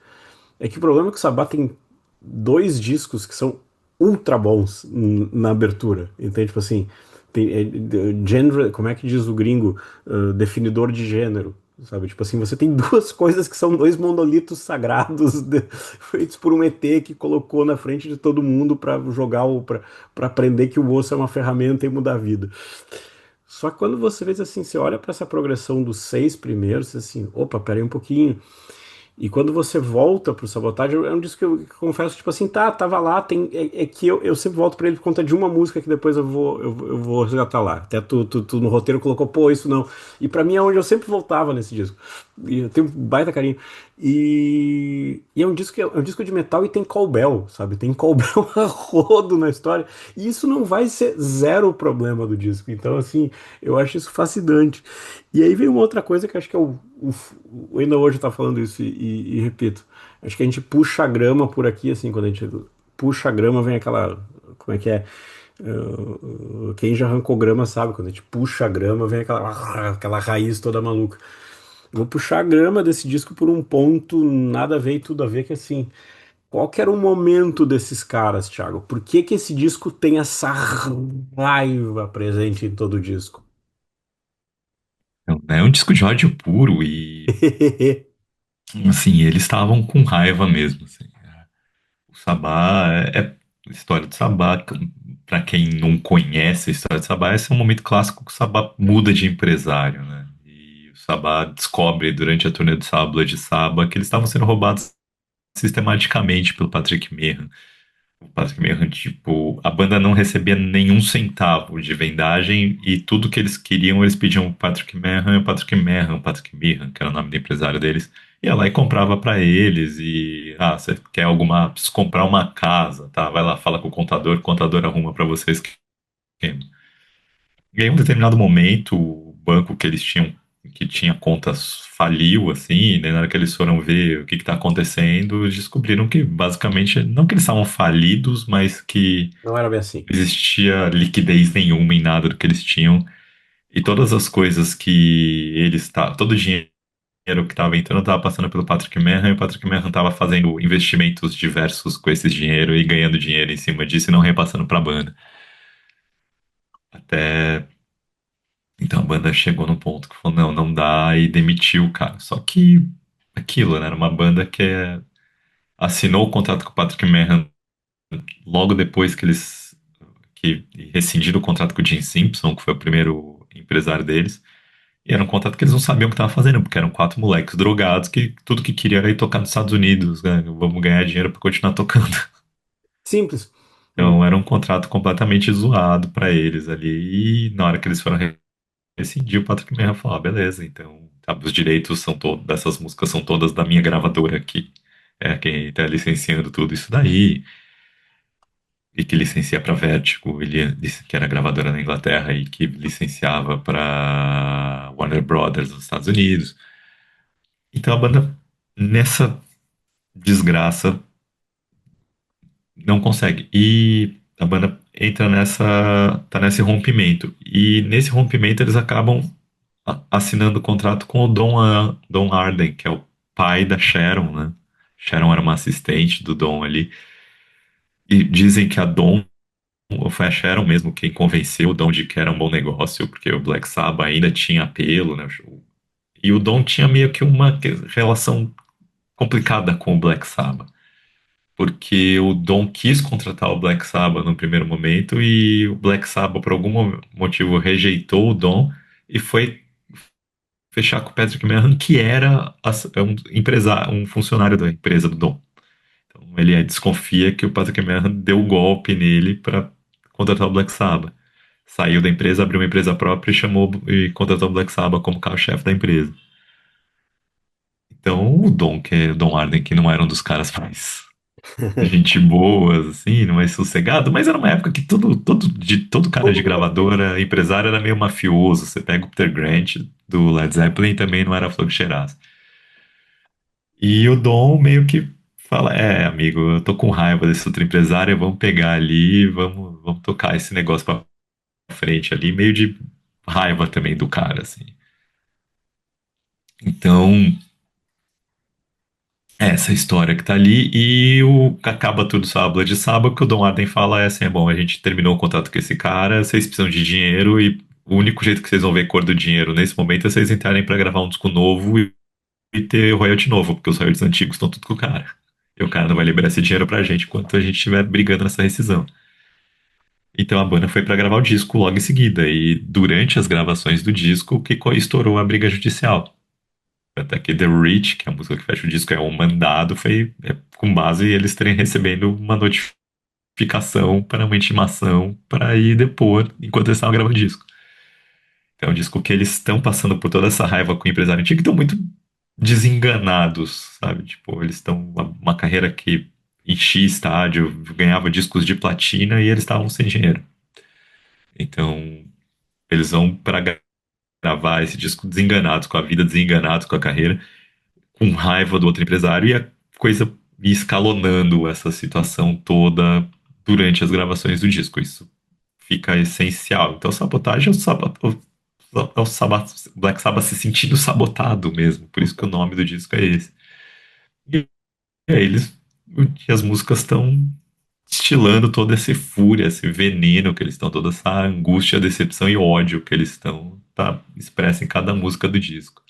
S1: é que o problema é que o Sabá tem dois discos que são ultra bons na abertura, entende? Tipo assim, genre, como é que diz o gringo? Definidor de gênero, sabe? Tipo assim, você tem duas coisas que são dois monolitos sagrados feitos por um ET que colocou na frente de todo mundo para jogar, para aprender que o osso é uma ferramenta e mudar a vida. Só que quando você vê assim, você olha para essa progressão dos seis primeiros, você assim, opa, peraí um pouquinho. E quando você volta pro Sabotage, é um disco que eu confesso, tipo assim, tá, tava lá, é que eu sempre volto pra ele por conta de uma música que depois eu vou resgatar lá. Até tu no roteiro colocou, pô, isso não. E pra mim é onde eu sempre voltava nesse disco. E eu tenho um baita carinho. E é um disco, é um disco de metal e tem cowbell, sabe? Tem cowbell a rodo na história. E isso não vai ser zero o problema do disco. Então, assim, eu acho isso fascinante. E aí vem uma outra coisa que eu acho que é o ainda hoje tá falando isso e repito. Acho que a gente puxa a grama por aqui, assim, quando a gente puxa a grama, vem aquela. Como é que é? Quem já arrancou grama sabe, quando a gente puxa a grama, vem aquela raiz toda maluca. Vou puxar a grama desse disco por um ponto nada a ver e tudo a ver, que assim, qual que era o momento desses caras, Thiago? Por que que esse disco tem essa raiva presente em todo o disco?
S2: Então, né, é um disco de ódio puro e, assim, eles estavam com raiva mesmo, assim. O Sabá é a história do Sabá. Para quem não conhece a história do Sabá, esse é um momento clássico que o Sabá muda de empresário, né? E o Sabá descobre durante a turnê do Sábado de Saba que eles estavam sendo roubados sistematicamente pelo Patrick Meehan. O Patrick Meehan, tipo, a banda não recebia nenhum centavo de vendagem e tudo que eles queriam, eles pediam o Patrick Meehan, o Patrick Meehan, o Patrick Meehan, que era o nome do empresário deles, ia lá e comprava pra eles e, você quer alguma, precisa comprar uma casa, tá? Vai lá, fala com o contador arruma pra vocês. E aí, em um determinado momento, o banco que eles tinham, que tinha contas, faliu, assim, né? Na hora que eles foram ver o que está acontecendo, eles descobriram que, basicamente, não que eles estavam falidos, mas que
S1: Não era bem assim.
S2: não existia liquidez nenhuma em nada do que eles tinham. E todas as coisas que eles estavam, todo o dinheiro que estava entrando estava passando pelo Patrick Meehan, e o Patrick Meehan estava fazendo investimentos diversos com esse dinheiro e ganhando dinheiro em cima disso e não repassando para a banda. Até Então a banda chegou num ponto que falou, não, não dá, e demitiu o cara. Só que aquilo, né? Era uma banda que assinou o contrato com o Patrick Meehan logo depois que eles que rescindiram o contrato com o Gene Simpson, que foi o primeiro empresário deles. E era um contrato que eles não sabiam o que estavam fazendo, porque eram quatro moleques drogados que tudo que queriam era ir tocar nos Estados Unidos, né? Vamos ganhar dinheiro para continuar tocando.
S1: Simples. Hum.
S2: Então era um contrato completamente zoado para eles ali. E na hora que eles foram rescindiu, o Patrick Meehan falou, beleza, então os direitos são todos, dessas músicas são todas da minha gravadora aqui. É quem tá licenciando tudo isso daí, e que licencia para Vertigo, que era gravadora na Inglaterra e que licenciava para Warner Brothers nos Estados Unidos. Então a banda, nessa desgraça, não consegue. E a banda entra tá nesse rompimento. E nesse rompimento eles acabam assinando o contrato com o Don Arden, que é o pai da Sharon, né? Sharon era uma assistente do Don ali. E dizem que a Don, ou foi a Sharon mesmo quem convenceu o Don de que era um bom negócio, porque o Black Sabbath ainda tinha apelo, né? E o Don tinha meio que uma relação complicada com o Black Sabbath. Porque o Don quis contratar o Black Sabbath no primeiro momento e o Black Sabbath, por algum motivo, rejeitou o Don e foi fechar com o Patrick Meehan, que era um empresário, um funcionário da empresa do Dom. Então ele desconfia que o Patrick Meehan deu o golpe nele para contratar o Black Sabbath. Saiu da empresa, abriu uma empresa própria e chamou e contratou o Black Sabbath como carro-chefe da empresa. Então o Dom, que é o Don Arden, que não era um dos caras mais gente boa, assim, não é sossegado, mas era uma época que todo cara
S1: Todo
S2: de
S1: mundo era assim.
S2: gravadora, empresário, era meio mafioso. Você pega o Peter Grant do Led Zeppelin, também não era flor que cheirasse. E o Dom meio que fala: É, amigo, eu tô com raiva desse outro empresário, vamos pegar ali, vamos tocar esse negócio pra frente ali, meio de raiva também do cara, assim. Então, essa história que tá ali, e acaba tudo sábado de sábado, que o Dom Arden fala é assim: é bom, a gente terminou o contrato com esse cara, vocês precisam de dinheiro, e o único jeito que vocês vão ver cor do dinheiro nesse momento é vocês entrarem pra gravar um disco novo e ter royalty novo, porque os royalties antigos estão tudo com o cara. E o cara não vai liberar esse dinheiro pra gente enquanto a gente estiver brigando nessa rescisão. Então a banda foi pra gravar o disco logo em seguida. E durante as gravações do disco, que estourou a briga judicial. Até que The Reach, que é a música que fecha o disco, é o mandado, foi com base em eles terem recebendo uma notificação para uma intimação para ir depor enquanto eles estavam gravando o disco. Então é um disco que eles estão passando por toda essa raiva com o empresário antigo e estão muito desenganados, sabe? Tipo, eles estão uma carreira que enchia estádio, ganhava discos de platina e eles estavam sem dinheiro. Então, eles vão para gravar esse disco desenganados com a vida, desenganados com a carreira, com raiva do outro empresário e a coisa ia escalonando essa situação toda durante as gravações do disco. Isso fica essencial. Então, sabotagem é Black Sabbath se sentindo sabotado mesmo. Por isso que o nome do disco é esse. E aí e as músicas estão destilando toda essa fúria, esse veneno que eles estão, toda essa angústia, decepção e ódio que eles estão, tá expressa em cada música do disco.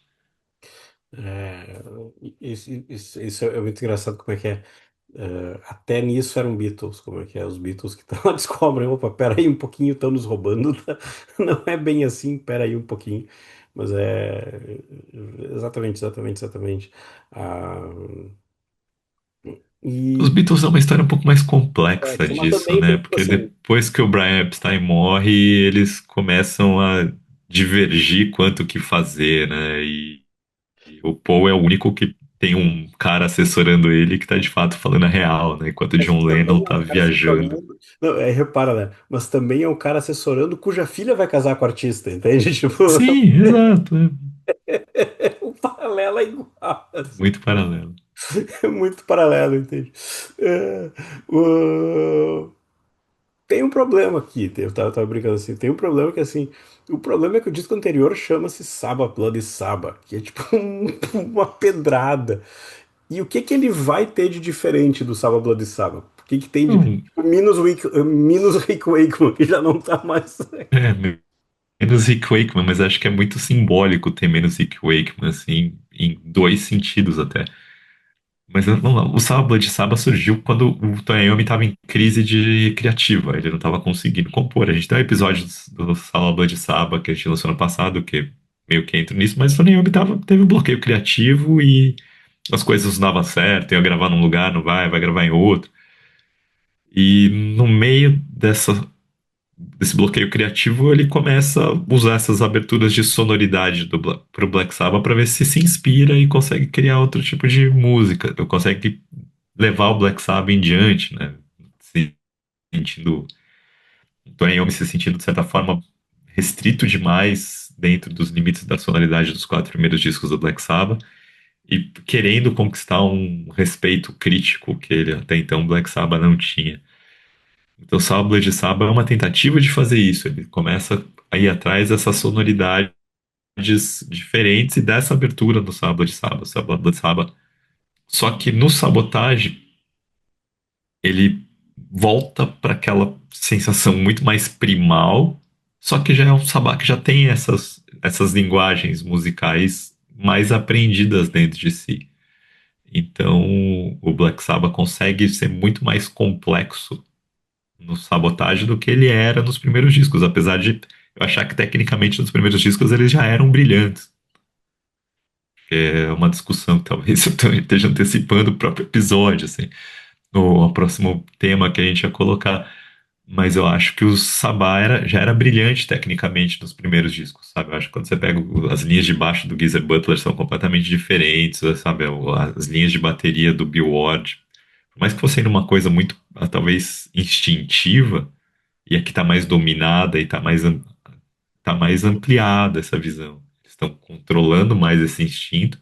S1: É, isso é muito engraçado como é que é. Até nisso eram Beatles, como é que é? Os Beatles que tão, descobrem, opa, peraí um pouquinho, estão nos roubando. Tá? Não é bem assim, peraí um pouquinho. Mas é exatamente, exatamente, exatamente. Ah,
S2: Os
S1: e
S2: Beatles é uma história um pouco mais complexa
S1: mas
S2: disso,
S1: também
S2: né?
S1: tem, tipo
S2: Porque
S1: assim,
S2: depois que o Brian Epstein morre, eles começam a divergir quanto o que fazer, né? E o Paul é o único que tem um cara assessorando ele que tá de fato falando a real, né? Enquanto o
S1: mas
S2: John Lennon
S1: também é
S2: tá
S1: um cara
S2: viajando.
S1: assessorando. Não, repara, né? Mas também é um cara assessorando cuja filha vai casar com o artista, entende? Tipo,
S2: Sim, exato. É
S1: o paralelo é igual.
S2: muito paralelo.
S1: É muito paralelo, entende? É, o- Tem um problema aqui, eu tava brincando assim, tem um problema que assim, o problema é que o disco anterior chama-se Saba Bloody Saba, que é tipo uma pedrada. E o que que ele vai ter de diferente do Saba Bloody Saba? O que que tem de
S2: Não,
S1: tipo, Minus Rick Wakeman, que já não tá mais.
S2: menos Rick Wakeman, mas acho que é muito simbólico ter menos Rick Wakeman, assim, em dois sentidos até. Mas vamos lá, o Saba Blood Saba surgiu quando o Tony Iommi estava em crise de criativa, ele não estava conseguindo compor. A gente tem um episódio do Saba Blood Saba que a gente lançou ano passado, que meio que entra nisso, mas o Tony Iommi teve um bloqueio criativo e as coisas não davam certo, ia gravar num lugar, não vai gravar em outro. E no meio desse bloqueio criativo, ele começa a usar essas aberturas de sonoridade pro Black Sabbath para ver se inspira e consegue criar outro tipo de música, ou consegue levar o Black Sabbath em diante, né? Se sentindo, Tony Iommi se sentindo de certa forma restrito demais dentro dos limites da sonoridade dos quatro primeiros discos do Black Sabbath e querendo conquistar um respeito crítico que ele até então Black Sabbath não tinha. Então, Sábado de Saba é uma tentativa de fazer isso. Ele começa a ir atrás dessas sonoridades diferentes e dessa abertura no Sábado de Saba, Sábado de Saba. Só que no Sabotage, ele volta para aquela sensação muito mais primal, só que já é um Sabá que já tem essas linguagens musicais mais apreendidas dentro de si. Então, o Black Sabbath consegue ser muito mais complexo no Sabotage do que ele era nos primeiros discos, apesar de eu achar que tecnicamente nos primeiros discos eles já eram brilhantes. É uma discussão que talvez eu esteja antecipando o próprio episódio, assim, no próximo tema que a gente ia colocar. Mas eu acho que o Sabá já era brilhante tecnicamente nos primeiros discos, sabe? Eu acho que quando você pega as linhas de baixo do Geezer Butler são completamente diferentes, sabe? As linhas de bateria do Bill Ward, por mais que fosse ainda uma coisa muito, talvez, instintiva, e aqui está mais dominada e tá mais ampliada essa visão. Eles estão controlando mais esse instinto.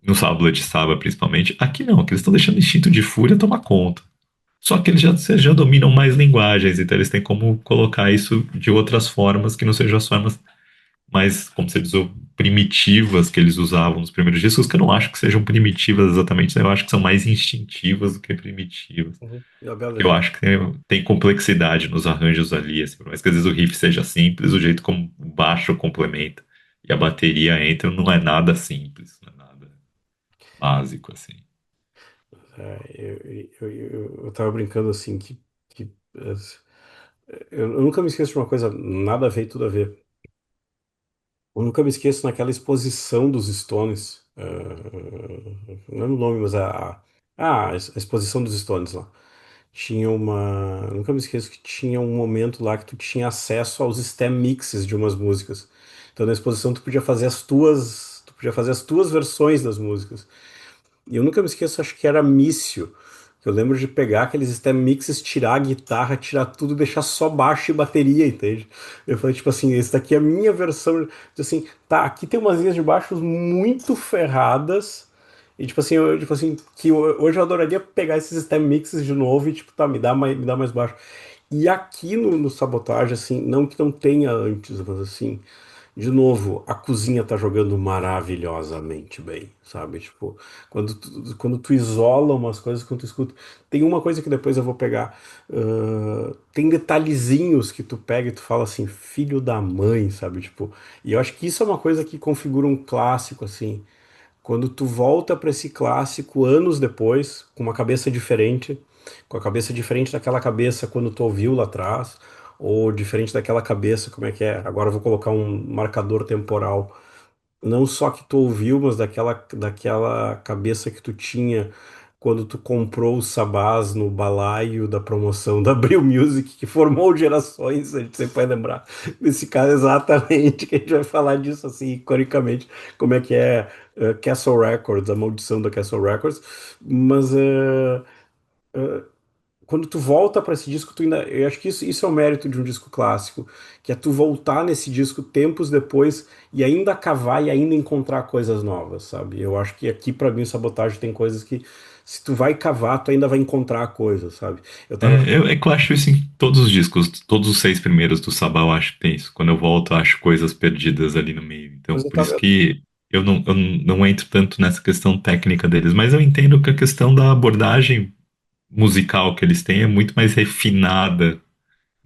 S2: No Sábado de Saba, principalmente. Aqui não, aqui eles estão deixando o instinto de fúria tomar conta. Só que eles já dominam mais linguagens, então eles têm como colocar isso de outras formas que não sejam as formas mais, como você diz, primitivas que eles usavam nos primeiros discos, que eu não acho que sejam primitivas exatamente, né? Eu acho que são mais instintivas do que primitivas.
S1: Uhum.
S2: Eu acho que tem complexidade nos arranjos ali, assim, por mais que às vezes o riff seja simples, o jeito como o baixo complementa e a bateria entra não é nada simples, não é nada básico, assim.
S1: Eu tava brincando assim que eu nunca me esqueço de uma coisa, nada a ver, tudo a ver. Eu nunca me esqueço naquela exposição dos Stones. Não lembro o nome, mas a exposição dos Stones lá. Tinha uma. Nunca me esqueço que tinha um momento lá que tu tinha acesso aos stem mixes de umas músicas. Então na exposição tu podia fazer as tuas. Tu podia fazer as tuas versões das músicas. E eu nunca me esqueço, acho que era Mício. Eu lembro de pegar aqueles stem mixes, tirar a guitarra, tirar tudo, deixar só baixo e bateria, entende? Eu falei, tipo assim, esse daqui é a minha versão. Assim, tá, aqui tem umas linhas de baixos muito ferradas. E tipo assim, tipo assim, hoje eu adoraria pegar esses stem mixes de novo e, tipo, tá, me dá mais baixo. E aqui no Sabotage, assim, não que não tenha antes, mas assim, de novo, a cozinha tá jogando maravilhosamente bem, sabe? Tipo, quando tu isola umas coisas, quando tu escuta. Tem uma coisa que depois eu vou pegar. Tem detalhezinhos que tu pega e tu fala assim, filho da mãe, sabe? Tipo, e eu acho que isso é uma coisa que configura um clássico, assim. Quando tu volta para esse clássico anos depois, com uma cabeça diferente, com a cabeça diferente daquela cabeça quando tu ouviu lá atrás, ou diferente daquela cabeça, como é que é? Agora eu vou colocar um marcador temporal não só que tu ouviu, mas daquela cabeça que tu tinha quando tu comprou os sabás no balaio da promoção da Abril Music, que formou gerações, a gente sempre vai lembrar desse cara exatamente, que a gente vai falar disso assim, iconicamente, como é que é Castle Records, a maldição da Castle Records, mas quando tu volta para esse disco, tu ainda, eu acho que isso é o mérito de um disco clássico, que é tu voltar nesse disco tempos depois e ainda cavar e ainda encontrar coisas novas, sabe? Eu acho que aqui para mim o Sabotagem tem coisas que se tu vai cavar, tu ainda vai encontrar coisas, sabe? Eu tava,
S2: É que eu acho isso em todos os discos, todos os 6 primeiros do Sabá eu acho que tem isso. Quando eu volto, eu acho coisas perdidas ali no meio. Então,
S1: mas eu
S2: por isso
S1: tava,
S2: que eu não entro tanto nessa questão técnica deles, mas eu entendo que a questão da abordagem musical que eles têm é muito mais refinada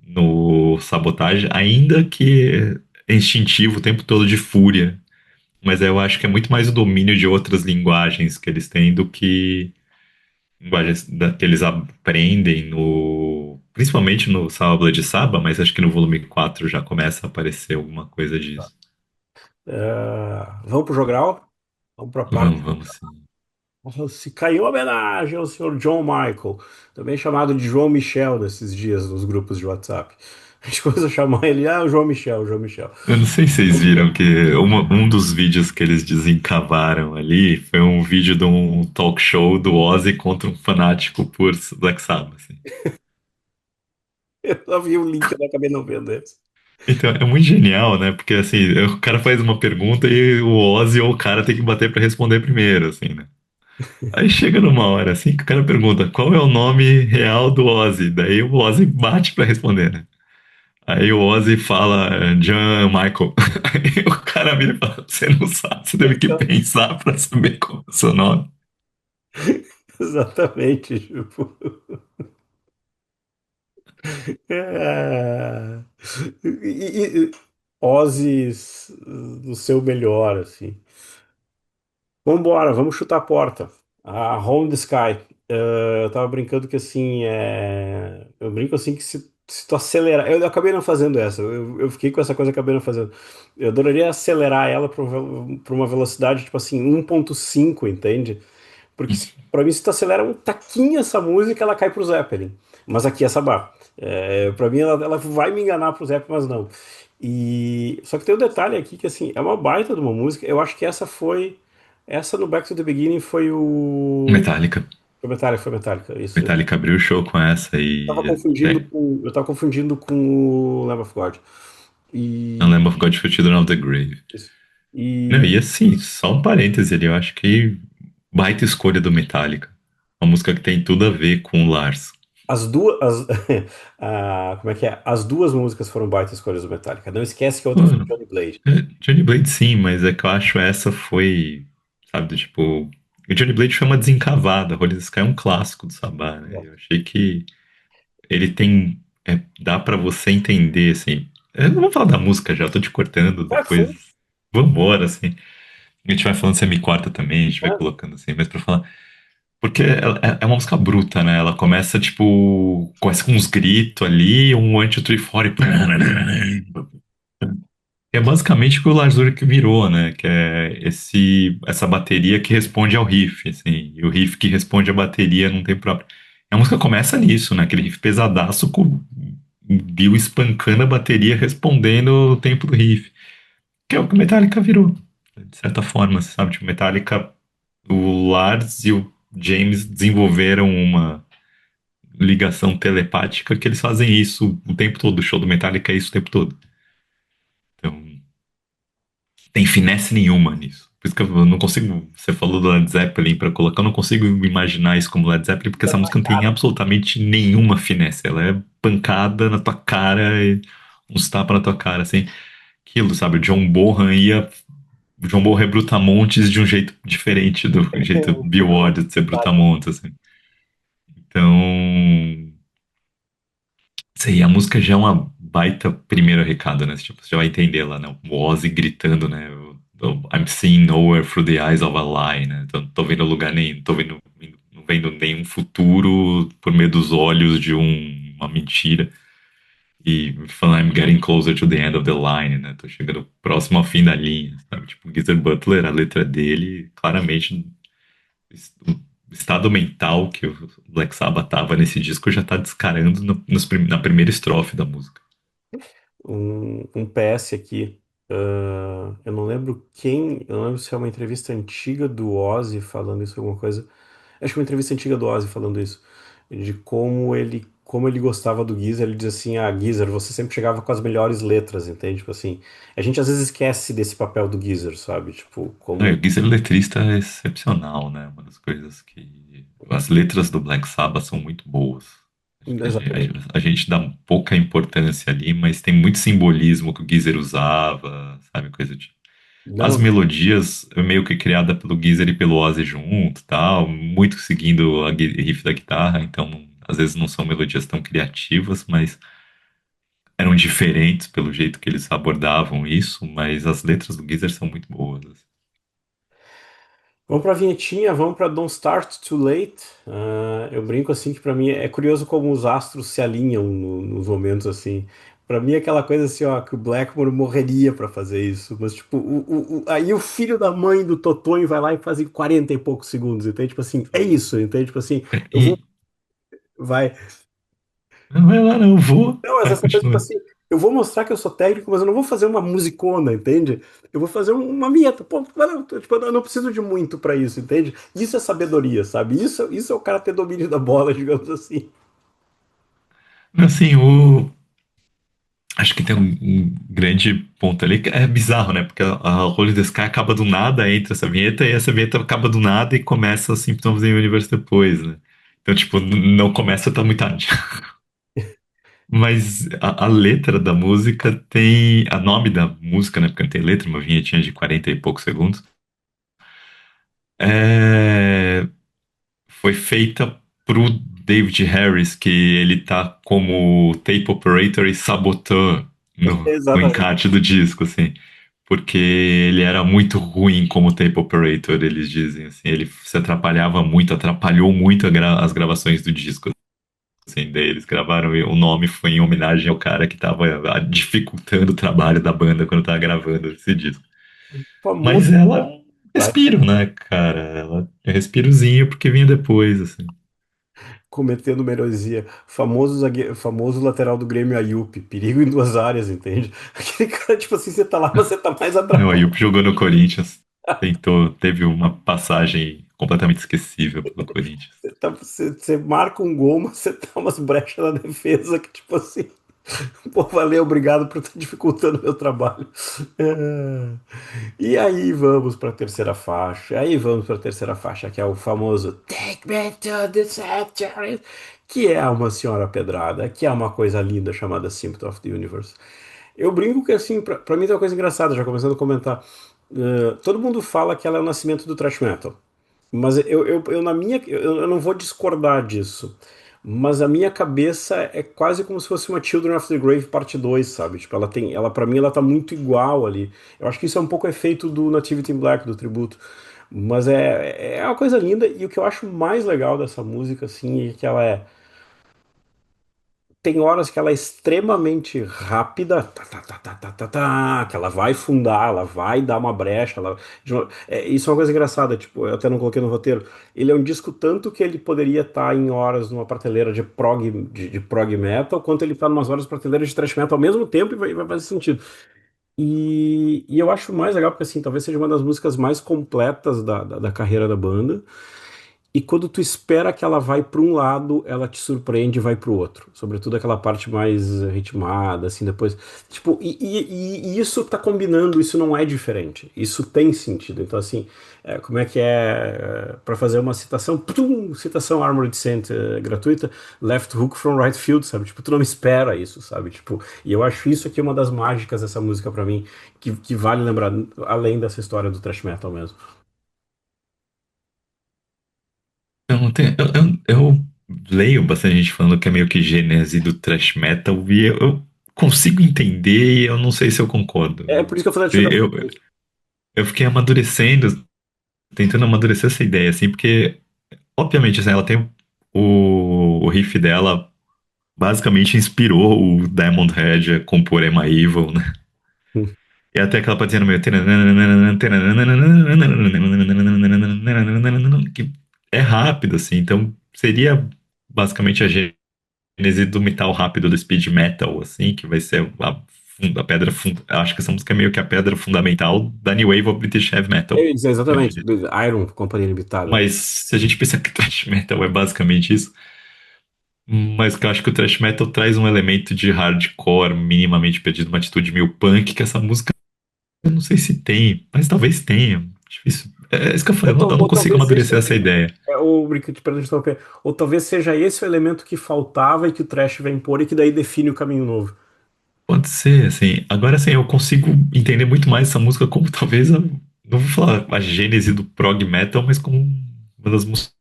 S2: no Sabotage, ainda que é instintivo o tempo todo de fúria. Mas eu acho que é muito mais o domínio de outras linguagens que eles têm do que linguagens que eles aprendem no. Principalmente no Sábado de Saba, mas acho que no volume 4 já começa a aparecer alguma coisa disso.
S1: vamos pro jogral? Vamos pra parte.
S2: Vamos, vamos sim.
S1: Se caiu homenagem ao senhor John Michael, também chamado de João Michel nesses dias nos grupos de WhatsApp. A gente começa a chamar ele, o João Michel, o João Michel.
S2: Eu não sei se vocês viram que um dos vídeos que eles desencavaram ali foi um vídeo de um talk show do Ozzy contra um fanático por Black Sabbath, assim.
S1: Eu só vi o link, eu acabei não vendo esse.
S2: Então, é muito genial, né? Porque, assim, o cara faz uma pergunta e o Ozzy ou o cara tem que bater pra responder primeiro, assim, né? Aí chega numa hora, assim, que o cara pergunta qual é o nome real do Ozzy? Daí o Ozzy bate pra responder, né? Aí o Ozzy fala John Michael. Aí o cara vira e fala, você não sabe, você teve que pensar pra saber qual é o seu nome.
S1: Exatamente, tipo. É... Ozzy no seu melhor, assim. Vambora, vamos chutar a porta. A Home the Sky. Eu tava brincando que assim, eu brinco assim que se tu acelerar. Eu acabei não fazendo essa. Eu fiquei com essa coisa, acabei não fazendo. Eu adoraria acelerar ela pra uma velocidade tipo assim, 1.5, entende? Porque pra mim, se tu acelera um taquinho essa música, ela cai pro Zeppelin. Mas aqui é Sabá. Pra mim, ela vai me enganar pro Zeppelin, mas não. E só que tem um detalhe aqui que assim, é uma baita de uma música. Eu acho que essa foi. Essa no Back to the Beginning foi o.
S2: Metallica.
S1: Foi Metallica, foi Metallica. Isso.
S2: Metallica abriu o show com essa e
S1: Eu tava confundindo com o Lamb of God.
S2: I Lamb
S1: E.
S2: of God for Children of the Grave.
S1: Isso.
S2: Não,
S1: E
S2: e assim, só um parêntese ali, eu acho que baita escolha do Metallica. Uma música que tem tudo a ver com o Lars.
S1: as duas. Como é que é? As duas músicas foram baita escolhas do Metallica. Não esquece que a outra foi
S2: Mano,
S1: Johnny Blade.
S2: Johnny Blade sim, mas é que eu acho essa foi, sabe, do tipo. O Johnny Blade foi uma desencavada. Holy Sky é um clássico do Sabá, né? Eu achei que ele tem. Dá pra você entender, assim. Eu não vou falar da música já, eu tô te cortando
S1: Claro que sim.
S2: depois. Vambora, assim. A gente vai falando, você me corta também, a gente vai
S1: É,
S2: colocando assim, mas pra falar. Porque é uma música bruta, né? Ela começa, tipo. Começa com uns gritos ali, um one, two, three, four, e... É basicamente o que o Lars Ulrich virou, né? Que é essa bateria que responde ao riff, assim, e o riff que responde à bateria num tempo próprio. E a música começa nisso, né? Aquele riff pesadaço com o Bill espancando a bateria respondendo o tempo do riff. Que é o que o Metallica virou, de certa forma, você sabe? Tipo, Metallica, o Lars e o James desenvolveram uma ligação telepática que eles fazem isso o tempo todo. O show do Metallica é isso o tempo todo. Então, tem finesse nenhuma nisso. Por isso que eu não consigo. Você falou do Led Zeppelin pra colocar, eu não consigo imaginar isso como Led Zeppelin, porque essa música não tem absolutamente nenhuma finesse. Ela é pancada na tua cara e uns tapas na tua cara, assim. Aquilo, sabe? O John Bonham ia. O John Bonham é Brutamontes de um jeito diferente do jeito
S1: O
S2: Bill Ward de ser Brutamontes, assim. Então. Sei, a música já é uma baita primeiro recado, né? Tipo, você já vai entender lá, né? O Ozzy gritando, né? I'm seeing nowhere through the eyes of a lie, né? Então, não tô vendo lugar nenhum, não vendo nenhum futuro por meio dos olhos de uma mentira. E falando, I'm getting closer to the end of the line, né? Tô chegando próximo ao fim da linha, sabe? Tipo, Geezer Butler, a letra dele, claramente o estado mental que o Black Sabbath tava nesse disco já tá descarando na primeira estrofe da música.
S1: um PS aqui. Eu não lembro quem, eu não lembro se é uma entrevista antiga do Ozzy falando isso, alguma coisa. Acho que é uma entrevista antiga do Ozzy falando isso, de como ele gostava do Geezer. Ele diz assim: Ah, Geezer, você sempre chegava com as melhores letras, entende? Tipo assim, a gente às vezes esquece desse papel do Geezer, sabe? Tipo,
S2: Não, e
S1: como.
S2: o Geezer letrista é excepcional, né? Uma das coisas que. As letras do Black Sabbath são muito boas. Acho que
S1: Exatamente.
S2: a gente dá pouca importância ali, mas tem muito simbolismo que o Geezer usava, sabe? Coisa de. As
S1: Não,
S2: melodias meio que criada pelo Geezer e pelo Ozzy junto, tal, muito seguindo a riff da guitarra, então às vezes não são melodias tão criativas, mas eram diferentes pelo jeito que eles abordavam isso, mas as letras do Geezer são muito boas, assim.
S1: vamos pra vinhetinha, vamos pra Don't Start Too Late. Eu brinco assim que pra mim é curioso como os astros se alinham nos momentos assim. Pra mim é aquela coisa assim, ó, que o Blackmore morreria pra fazer isso, mas tipo, aí o filho da mãe do Totonho vai lá e faz em 40 e poucos segundos, entende? Tipo assim, é isso, entende? Tipo assim, eu vou,
S2: E
S1: vai.
S2: não vai lá, não, eu vou.
S1: Não, mas
S2: Vai,
S1: essa coisa, tipo
S2: continua.
S1: assim, eu vou mostrar que eu sou técnico, mas eu não vou fazer uma musicona, entende? Eu vou fazer uma vinheta. Pô, não, tipo, eu não preciso de muito pra isso, entende? Isso é sabedoria, sabe? Isso é o cara ter domínio da bola, digamos assim.
S2: Assim, acho que tem um grande ponto ali que é bizarro, né? Porque a Holy the Sky acaba do nada, entra essa vinheta, e essa vinheta acaba do nada e começa Symptoms in Universe depois, né? Então, tipo, não começa tão muito tarde. Mas a letra da música tem. A nome da música, né? Porque não tem letra, uma vinhetinha de 40 e poucos segundos. É, foi feita pro David Harris, que ele tá como tape operator e saboteur no
S1: Exatamente.
S2: encarte do disco, assim. Porque ele era muito ruim como tape operator, eles dizem, assim. Ele se atrapalhava muito, atrapalhou muito as gravações do disco, assim. Daí eles gravaram e o nome foi em homenagem ao cara que tava dificultando o trabalho da banda quando tava gravando esse disco.
S1: Famoso,
S2: Mas ela é um
S1: vai,
S2: respiro, né, cara? Ela é um respirozinho porque vinha depois, assim.
S1: cometendo uma heresia. Famoso lateral do Grêmio Ayup. Perigo em duas áreas, entende? Aquele cara, tipo assim, você tá lá, mas você tá mais
S2: O
S1: atrapalhado.
S2: Ayup jogou no Corinthians, teve uma passagem completamente esquecível pelo Corinthians.
S1: Você marca um gol, mas você dá umas brechas na defesa que, tipo assim. Pô, valeu, obrigado por estar dificultando o meu trabalho. É. E aí vamos para a terceira faixa. Aí vamos para a terceira faixa, que é o famoso Take Me to the Sanctuary, que é uma senhora pedrada, que é uma coisa linda chamada Symptom of the Universe. Eu brinco que, assim, pra mim tem uma coisa engraçada, já começando a comentar. Todo mundo fala que ela é o nascimento do thrash metal. Mas eu não vou discordar disso. Mas a minha cabeça é quase como se fosse uma Children of the Grave parte 2, sabe? Tipo, para mim ela tá muito igual ali. Eu acho que isso é um pouco efeito do Nativity in Black, do tributo. Mas é uma coisa linda, e o que eu acho mais legal dessa música, assim, é que ela é tem horas que ela é extremamente rápida, que ela vai fundar, ela vai dar uma brecha, isso é uma coisa engraçada, tipo, eu até não coloquei no roteiro. Ele é um disco tanto que ele poderia estar em horas numa prateleira de prog metal, quanto ele está em umas horas prateleira de thrash metal ao mesmo tempo e vai fazer sentido. E eu acho mais legal porque assim, talvez seja uma das músicas mais completas da carreira da banda. E quando tu espera que ela vai para um lado, ela te surpreende e vai para o outro. Sobretudo aquela parte mais ritmada, assim, depois. Tipo, e isso tá combinando, isso não é diferente. Isso tem sentido. Então, assim, como é que é? Para fazer uma citação, pum, citação Armored Saint gratuita, left hook from right field, sabe? Tipo, tu não espera isso, sabe? Tipo, e eu acho isso aqui uma das mágicas dessa música para mim, que vale lembrar, além dessa história do thrash metal mesmo.
S2: Eu, não tenho, eu leio bastante gente falando que é meio que gênese do thrash metal e eu consigo entender e eu não sei se eu concordo.
S1: É por isso que eu falei, deixa eu dar
S2: Eu, eu fiquei amadurecendo, tentando amadurecer essa ideia, assim, porque, obviamente, assim, ela tem o riff dela basicamente inspirou o Diamond Head a compor Emma Evil, né? E até aquela partezinha no meio. Que é rápido, assim. Então, seria basicamente a gênese do metal rápido do speed metal, assim, que vai ser a pedra. Acho que essa música é meio que a pedra fundamental da New Wave of British Heavy
S1: Eu
S2: Metal.
S1: ia dizer
S2: Eu
S1: exatamente,
S2: diria.
S1: Iron, Companhia Limitada.
S2: Mas se a gente pensa que thrash metal é basicamente isso, mas que eu acho que o thrash metal traz um elemento de hardcore minimamente perdido, uma atitude meio punk, que essa música eu não sei se tem, mas talvez tenha. Difícil. É isso que eu falei, eu não
S1: Ou
S2: consigo
S1: talvez esse,
S2: amadurecer essa ideia.
S1: perdão de interromper, ou talvez seja esse o elemento que faltava e que o Thrash vem pôr e que daí define o caminho novo.
S2: Pode ser, assim. Agora, assim, eu consigo entender muito mais essa música como talvez, não vou falar a gênese do prog metal, mas como uma das músicas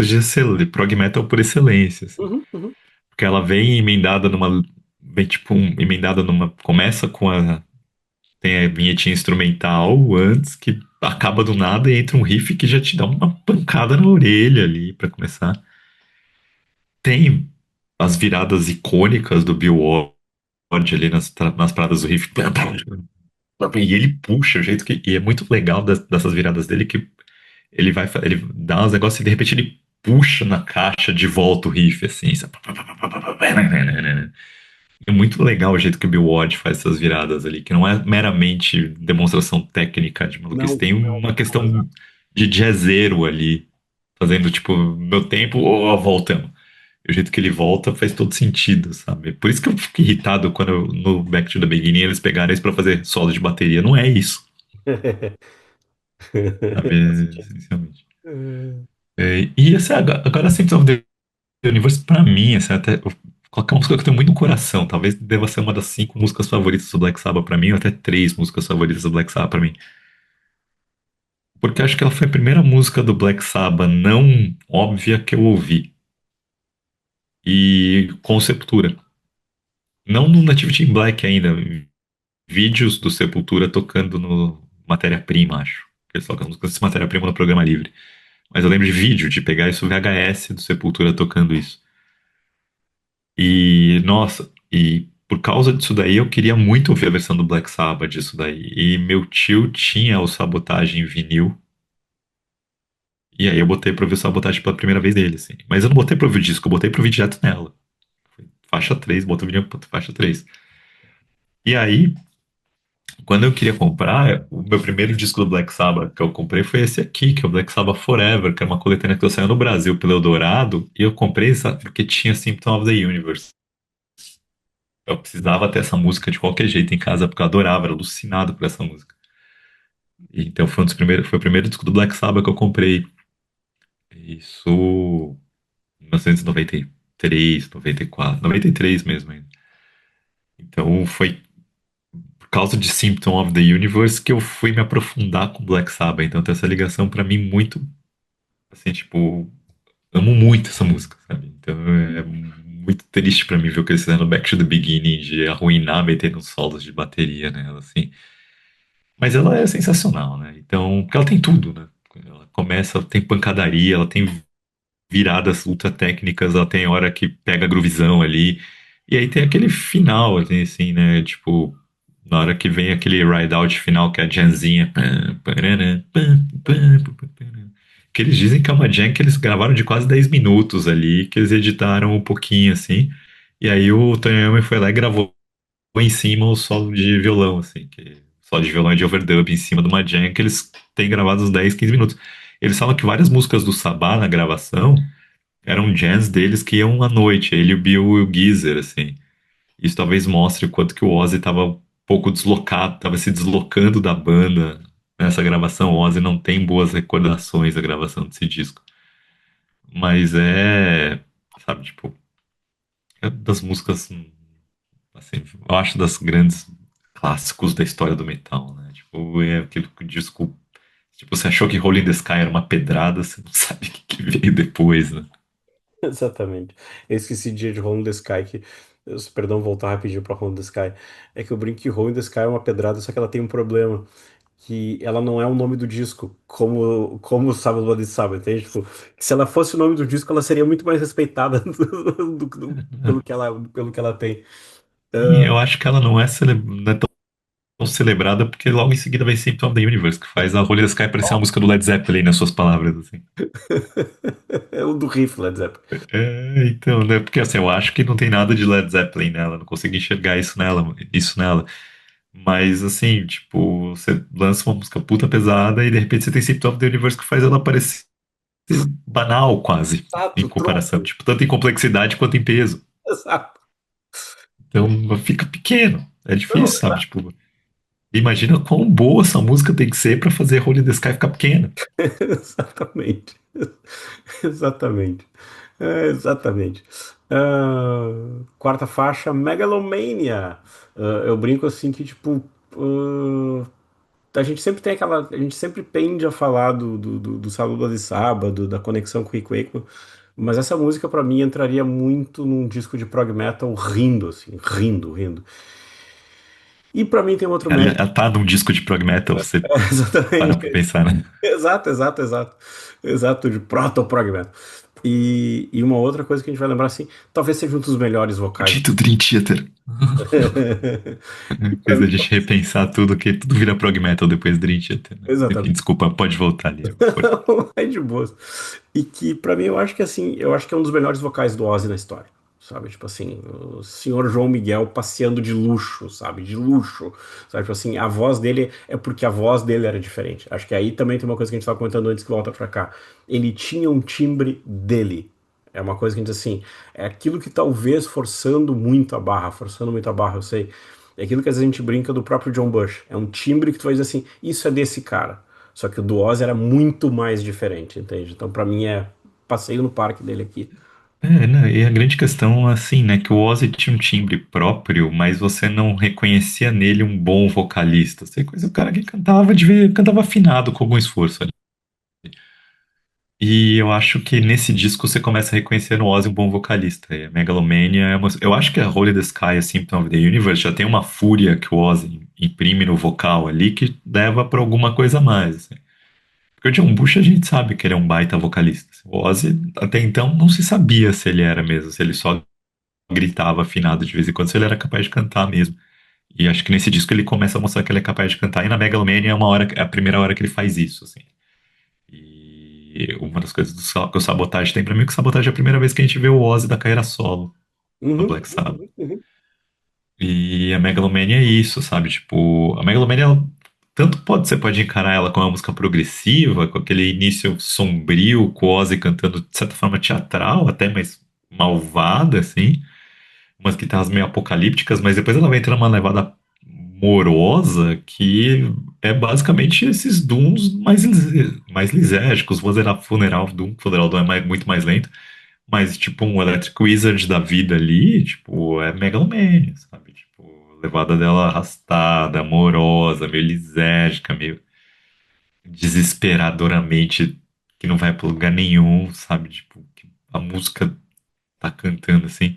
S2: de prog metal por excelência, assim.
S1: Uhum, uhum.
S2: Porque ela vem emendada numa, vem tipo, emendada numa, começa com tem a vinhetinha instrumental antes, que acaba do nada e entra um riff que já te dá uma pancada na orelha ali pra começar. Tem as viradas icônicas do Bill Ward ali nas paradas do riff. E ele puxa, o jeito que. E é muito legal dessas viradas dele que ele dá uns negócios e de repente ele puxa na caixa de volta o riff, assim. Sabe? É muito legal o jeito que o Bill Ward faz essas viradas ali, que não é meramente demonstração técnica de maluquice,
S1: Não,
S2: tem
S1: não,
S2: uma
S1: não, exato.
S2: questão de jazzeiro ali, fazendo tipo, meu tempo, ou voltamos. E o jeito que ele volta faz todo sentido, sabe? Por isso que eu fico irritado quando no Back to the Beginning eles pegaram isso pra fazer solo de bateria. Não é isso, sabe?
S1: Faz sentido.
S2: Essencialmente. E essa, agora Symptoms of the Universe, pra mim, assim, até colocar uma música que eu tenho muito no coração. Talvez deva ser uma das 5 músicas favoritas do Black Sabbath pra mim, ou até 3 músicas favoritas do Black Sabbath pra mim. Porque acho que ela foi a primeira música do Black Sabbath não óbvia que eu ouvi. E com Sepultura. Não no Nativity in Black ainda. Vídeos do Sepultura tocando no Matéria-Prima, acho. Eles tocam músicas de Matéria-Prima no programa livre. Mas eu lembro de vídeo, de pegar isso VHS do Sepultura tocando isso. E, nossa, e por causa disso daí, eu queria muito ouvir a versão do Black Sabbath disso daí. E meu tio tinha o Sabotage em vinil. E aí eu botei pra ouvir o Sabotage pela primeira vez dele, assim. Mas eu não botei pra ouvir o disco, eu botei pra ouvir direto nela. Faixa 3, botei o vinil, faixa 3. E aí, quando eu queria comprar, o meu primeiro disco do Black Sabbath que eu comprei foi esse aqui, que é o Black Sabbath Forever, que é uma coletânea que eu saiu no Brasil pelo Eldorado. E eu comprei porque tinha Symptom of the Universe. Eu precisava ter essa música de qualquer jeito em casa, porque eu adorava, era alucinado por essa música. Então foi um dos primeiros, foi o primeiro disco do Black Sabbath que eu comprei. Isso em 1993, 94, 93 mesmo ainda. Então foi por causa de Symptom of the Universe que eu fui me aprofundar com Black Sabbath. Então tem essa ligação pra mim muito, assim, tipo, amo muito essa música, sabe? Então é muito triste pra mim ver o que eles fizeram no Back to the Beginning, de arruinar metendo solos de bateria nela, assim. Mas ela é sensacional, né? Então, porque ela tem tudo, né? Ela começa, tem pancadaria, ela tem viradas ultra técnicas, ela tem hora que pega a groovizão ali. E aí tem aquele final, assim, né? Tipo, na hora que vem aquele ride out final, que é a jamzinha. Que eles dizem que é uma jam que eles gravaram de quase 10 minutos ali, que eles editaram um pouquinho, assim. E aí o Tony Iommi foi lá e gravou em cima o solo de violão, assim. Que o solo de violão é de overdub em cima de uma jam que eles têm gravado uns 10, 15 minutos. Eles falam que várias músicas do Sabá na gravação eram jams deles que iam à noite, ele, o Bill e o Geezer, assim. Isso talvez mostre o quanto que o Ozzy estava um pouco deslocado, estava se deslocando da banda nessa gravação. O Ozzy não tem boas recordações da gravação desse disco. Mas sabe, tipo, é das músicas, assim, eu acho das grandes clássicos da história do metal, né? Tipo, é aquele disco, tipo, você achou que Rolling in the Sky era uma pedrada, você não sabe o que veio depois, né?
S1: Exatamente. Eu esqueci de Hole in the Sky, perdão, voltar rapidinho pra Hole in the Sky. É que eu brinco que Hole in the Sky é uma pedrada, só que ela tem um problema. Que ela não é o nome do disco, como o Sábado Bloody Sabbath, entende? Tipo, se ela fosse o nome do disco, ela seria muito mais respeitada pelo que ela tem.
S2: E eu acho que ela não é tão celebrada porque logo em seguida vai Symptom of the Universe, que faz a Rolling in the Sky parecer uma música do Led Zeppelin nas suas palavras, assim.
S1: É o do riff, Led Zeppelin.
S2: Então, né? Porque assim, eu acho que não tem nada de Led Zeppelin nela, não consigo enxergar isso nela. Mas assim, tipo, você lança uma música puta pesada e de repente você tem Symptom of the Universe que faz ela parecer banal quase, em
S1: Exato,
S2: comparação.
S1: tronco.
S2: Tipo, tanto em complexidade quanto em peso.
S1: Exato.
S2: Então fica pequeno. É
S1: Não,
S2: difícil, sabe? Tipo, imagina quão boa essa música tem que ser pra fazer Rolling in the Sky ficar pequena.
S1: exatamente. Exatamente. Exatamente. Quarta faixa, Megalomania. Eu brinco assim que, tipo, a gente sempre tem aquela. A gente sempre pende a falar do Sábado de Sábado, da conexão com o Rick Wakeman, mas essa música, pra mim, entraria muito num disco de prog metal rindo, assim, rindo, rindo. E pra mim tem um outro mérito.
S2: Ela tá num disco de prog metal, você para pra
S1: Exatamente.
S2: pensar, né?
S1: Exato, exato, exato. Exato, de proto-prog metal. E uma outra coisa que a gente vai lembrar, assim, talvez seja um dos melhores vocais.
S2: Maldito Dream Theater.
S1: E pra
S2: Fez a
S1: mim,
S2: gente repensar tudo, que tudo vira prog metal depois do Dream Theater, né? Mas enfim,
S1: exatamente.
S2: desculpa, pode voltar ali. Força.
S1: É de boas. E que, pra mim, eu acho que, assim, eu acho que é um dos melhores vocais do Ozzy na história. Sabe, tipo assim, o senhor João Miguel passeando de luxo, sabe, de luxo, sabe, tipo assim, a voz dele é porque a voz dele era diferente. Acho que aí também tem uma coisa que a gente estava comentando antes que volta pra cá. Ele tinha um timbre dele. É uma coisa que a gente diz assim, é aquilo que talvez forçando muito a barra, eu sei. É aquilo que às vezes a gente brinca do próprio John Bush. É um timbre que tu vai dizer assim, isso é desse cara. Só que o do Ozzy era muito mais diferente, entende? Então, pra mim, é passeio no parque dele aqui.
S2: Né, e a grande questão, assim, né, que o Ozzy tinha um timbre próprio, mas você não reconhecia nele um bom vocalista. Você conhecia o cara que cantava afinado com algum esforço ali. E eu acho que nesse disco você começa a reconhecer no Ozzy um bom vocalista. E a Megalomania eu acho que a Holy the Sky, a Symptom of the Universe, já tem uma fúria que o Ozzy imprime no vocal ali que leva pra alguma coisa a mais, assim. Porque o John Bush a gente sabe que ele é um baita vocalista. O Ozzy, até então, não se sabia se ele era mesmo, se ele só gritava afinado de vez em quando, se ele era capaz de cantar mesmo. E acho que nesse disco ele começa a mostrar que ele é capaz de cantar, e na Megalomania é a primeira hora que ele faz isso, assim. E uma das coisas que o Sabotage tem pra mim é que o Sabotage é a primeira vez que a gente vê o Ozzy da carreira solo no
S1: Uhum,
S2: Black Sabbath.
S1: uhum, uhum.
S2: E a Megalomania é isso, sabe? Tipo, a Megalomania, você pode encarar ela como uma música progressiva, com aquele início sombrio, com o Ozzy cantando de certa forma teatral, até mais malvada, assim, umas guitarras meio apocalípticas, mas depois ela vai entrar numa levada morosa que é basicamente esses dooms mais lisérgicos. Vou zerar Funeral Doom é muito mais lento, mas tipo um Electric Wizard da vida ali, tipo, é Megalomania, sabe? Tipo, levada dela arrastada, amorosa, meio lisérgica, meio desesperadoramente que não vai pra lugar nenhum, sabe? Tipo, que a música tá cantando assim.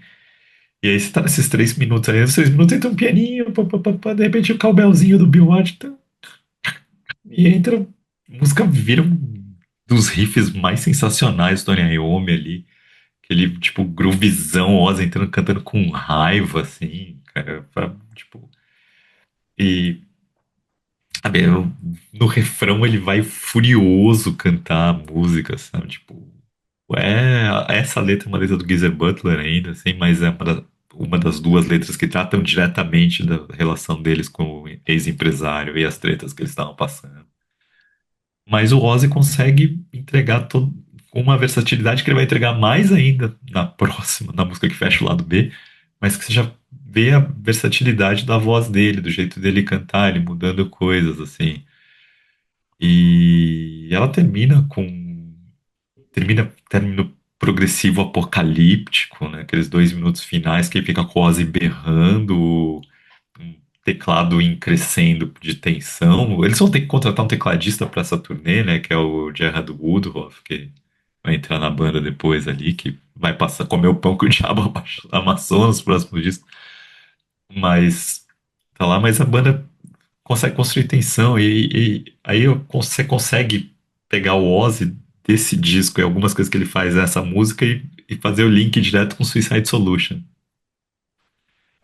S2: E aí você tá nesses 3 minutos aí, nos 3 minutos entra um pianinho, pá, pá, pá, pá, de repente o cowbellzinho do Bill Washington, e entra, a música vira um dos riffs mais sensacionais do Tony Iommi ali, aquele, tipo, groovizão, Ozzy entrando, cantando com raiva, assim, cara, tipo, e, sabe, no refrão ele vai furioso cantar a música, sabe, tipo, essa letra é uma letra do Geezer Butler ainda, assim, mas é uma das duas letras que tratam diretamente da relação deles com o ex-empresário e as tretas que eles estavam passando. Mas o Ozzy consegue entregar uma versatilidade que ele vai entregar mais ainda na próxima, na música que fecha o lado B, mas que você já vê a versatilidade da voz dele, do jeito dele cantar, ele mudando coisas, assim. E ela termina término progressivo apocalíptico, né? Aqueles 2 minutos finais que ele fica com o Ozzy berrando, um teclado em crescendo de tensão. Eles vão ter que contratar um tecladista para essa turnê, né? Que é o Gerhard Woodruff, que vai entrar na banda depois ali, que vai passar comer o pão que o diabo amassou nos próximos discos. Mas tá lá, mas a banda consegue construir tensão e aí você consegue pegar o Ozzy desse disco e algumas coisas que ele faz nessa música e fazer o link direto com Suicide Solution.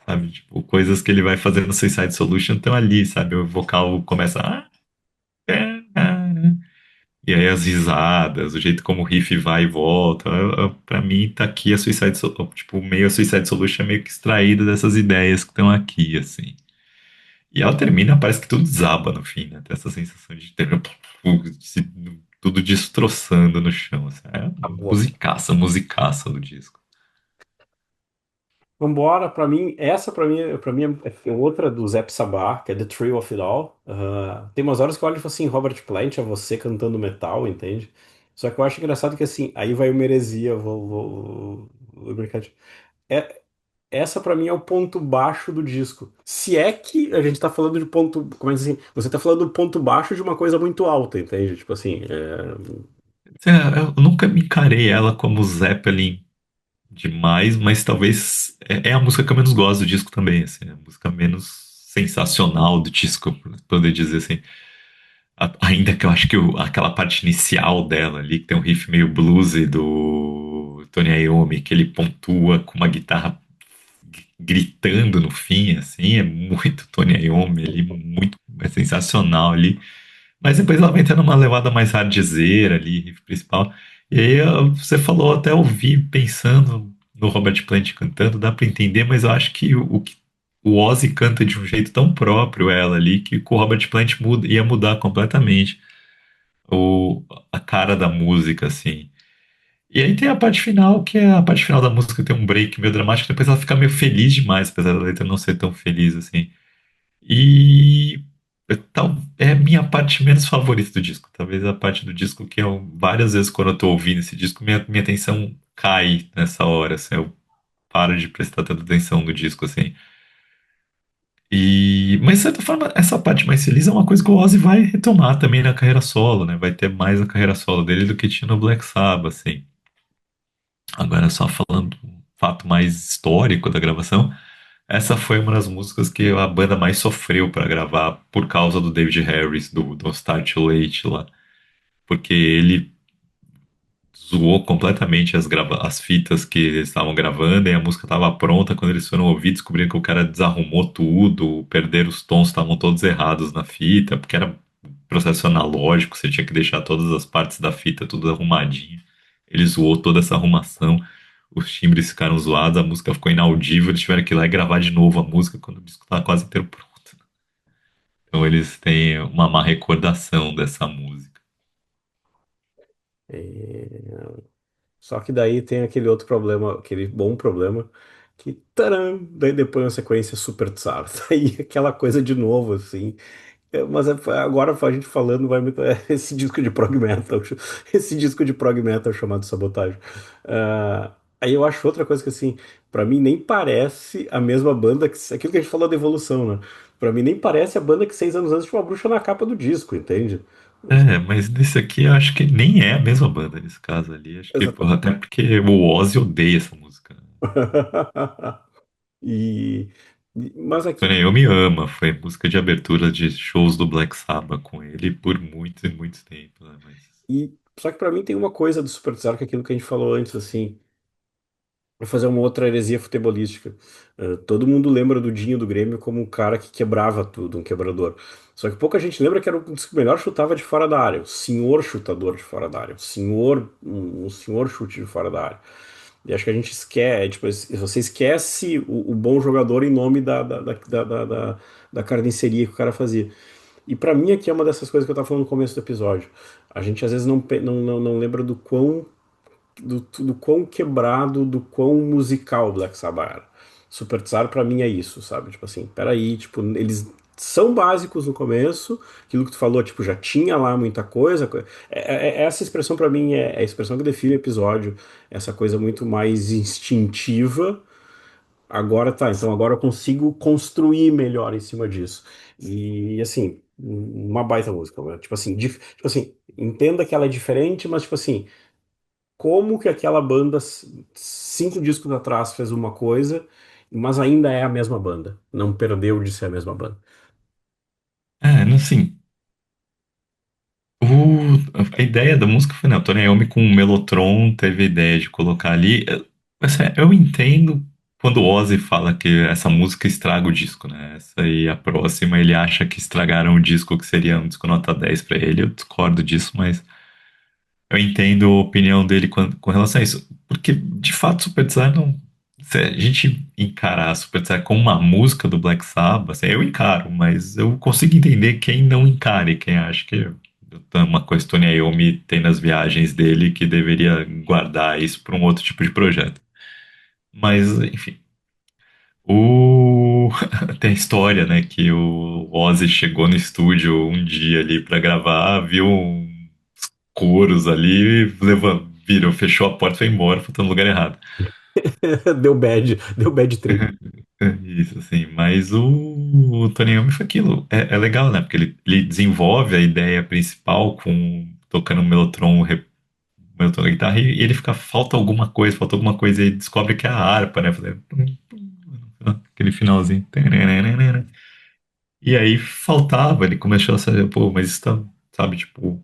S2: Sabe? Tipo, coisas que ele vai fazer no Suicide Solution estão ali, sabe? O vocal começa. E aí as risadas, o jeito como o riff vai e volta. Pra mim, tá aqui a Suicide Solution. Tipo, meio a Suicide Solution é meio que extraída dessas ideias que estão aqui, assim. E ela termina, parece que tudo desaba no fim, né? Tem essa sensação de ter tudo destroçando no chão. Assim. É
S1: Acabou.
S2: musicaça, musicaça do disco.
S1: Vambora, pra mim, para mim é outra do Zep Sabah, que é The Thrill of It All. Tem umas horas que eu olho e falo assim, Robert Plant, é você cantando metal, entende? Só que eu acho engraçado que assim, aí vai uma heresia, vou brincar essa pra mim é o ponto baixo do disco. Se é que a gente tá falando de ponto, como é que assim, você tá falando do ponto baixo de uma coisa muito alta, entende? Tipo assim,
S2: Eu nunca me encarei ela como Zeppelin demais, mas talvez é a música que eu menos gosto do disco também, assim, a música menos sensacional do disco, por poder dizer assim. Ainda que eu acho que aquela parte inicial dela ali, que tem um riff meio bluesy do Tony Iommi, que ele pontua com uma guitarra gritando no fim, assim, é muito Tony Iommi ali, muito, é sensacional ali. Mas depois ela vai tendo uma levada mais hardzeira ali, riff principal. E aí você falou, até ouvir pensando no Robert Plant cantando, dá pra entender, mas eu acho que o Ozzy canta de um jeito tão próprio ela ali que com o Robert Plant ia mudar completamente a cara da música, assim. E aí tem a parte final, que é a parte final da música, tem um break meio dramático, depois ela fica meio feliz demais, apesar da letra não ser tão feliz assim. E é a minha parte menos favorita do disco. Talvez a parte do disco que eu, várias vezes quando eu tô ouvindo esse disco, minha atenção cai nessa hora, assim, eu paro de prestar tanta atenção no disco, assim. Mas, de certa forma, essa parte mais feliz é uma coisa que o Ozzy vai retomar também na carreira solo, né? Vai ter mais na carreira solo dele do que tinha no Black Sabbath, assim. Agora, só falando um fato mais histórico da gravação, essa foi uma das músicas que a banda mais sofreu para gravar por causa do David Harris, do Don't Start Too Late lá. Porque ele zoou completamente as fitas que eles estavam gravando e a música estava pronta. Quando eles foram ouvir, descobriram que o cara desarrumou tudo, perderam os tons, estavam todos errados na fita, porque era processo analógico, você tinha que deixar todas as partes da fita tudo arrumadinho. Ele zoou toda essa arrumação, os timbres ficaram zoados, a música ficou inaudível, eles tiveram que ir lá e gravar de novo a música quando o disco estava quase inteiro pronto. Então eles têm uma má recordação dessa música.
S1: é, só que daí tem aquele outro problema, aquele bom problema, que taram, daí depois uma sequência super tsar. Daí aquela coisa de novo, assim. Mas agora a gente falando, vai muito. Esse disco de prog metal, esse disco de prog metal chamado Sabotagem. Aí eu acho outra coisa que, assim, pra mim nem parece a mesma banda que. Aquilo que a gente falou da evolução, né? Pra mim nem parece a banda que 6 anos antes tinha uma bruxa na capa do disco, entende?
S2: É, mas nesse aqui eu acho que nem é a mesma banda nesse caso ali. Acho que, porra,
S1: Exatamente.
S2: até porque o Ozzy odeia essa música.
S1: E, mas aqui,
S2: Eu me ama, foi música de abertura de shows do Black Sabbath com ele por muito e muito tempo, né? Mas
S1: só que pra mim tem uma coisa do Super Tsar que é aquilo que a gente falou antes, assim. Vou fazer uma outra heresia futebolística. Todo mundo lembra do Dinho do Grêmio como um cara que quebrava tudo, um quebrador. Só que pouca gente lembra que era um dos que melhor chutava de fora da área, o senhor chutador de fora da área, um senhor chute de fora da área. E acho que a gente esquece, tipo, você esquece o bom jogador em nome da carniceria que o cara fazia. E pra mim aqui é uma dessas coisas que eu tava falando no começo do episódio. A gente às vezes não lembra do quão quebrado, do quão musical Black Sabbath era. Super Tsar pra mim é isso, sabe? Tipo assim, peraí, tipo, eles são básicos no começo, aquilo que tu falou, tipo, já tinha lá muita coisa. Essa expressão pra mim é a expressão que define o episódio, essa coisa muito mais instintiva. Agora tá, então agora eu consigo construir melhor em cima disso. E assim, uma baita música, né? Tipo assim, tipo assim, entenda que ela é diferente, mas tipo assim, como que aquela banda 5 discos atrás fez uma coisa, mas ainda é a mesma banda. Não perdeu de ser a mesma banda.
S2: É, não, assim, a ideia da música foi, né, o Tony Iommi com o Mellotron teve a ideia de colocar ali. Assim, eu entendo quando o Ozzy fala que essa música estraga o disco, né? Essa aí, a próxima, ele acha que estragaram o disco, que seria um disco nota 10 pra ele. Eu discordo disso, mas eu entendo a opinião dele com relação a isso. Porque, de fato, Super Desire não. Se a gente encarar Super Desire como uma música do Black Sabbath, assim, eu encaro, mas eu consigo entender quem não encare, quem acha que uma coisa que Tony Iommi tem nas viagens dele que deveria guardar isso para um outro tipo de projeto. Mas, enfim. O... Tem a história, né, que o Ozzy chegou no estúdio um dia ali para gravar, viu coros ali, virou, fechou a porta e foi embora, foi no lugar errado.
S1: Deu bad trip.
S2: Isso, assim, mas o Tony Iommi foi aquilo. É legal, né? Porque ele desenvolve a ideia principal com tocando Mellotron na guitarra e ele fica, falta alguma coisa, e descobre que é a harpa, né? Aquele finalzinho. E aí faltava, ele começou a saber, pô, mas isso tá, sabe, tipo,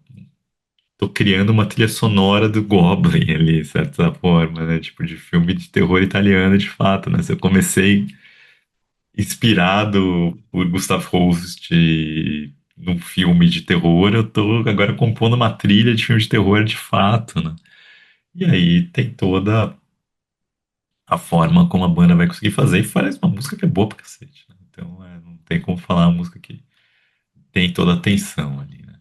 S2: tô criando uma trilha sonora do Goblin ali, de certa forma, né? Tipo, de filme de terror italiano, de fato, né? Se eu comecei inspirado por Gustav Holst num filme de terror, eu tô agora compondo uma trilha de filme de terror de fato, né? E aí tem toda a forma como a banda vai conseguir fazer e faz uma música que é boa pra cacete, né? Então, não tem como falar uma música que tem toda a tensão ali, né?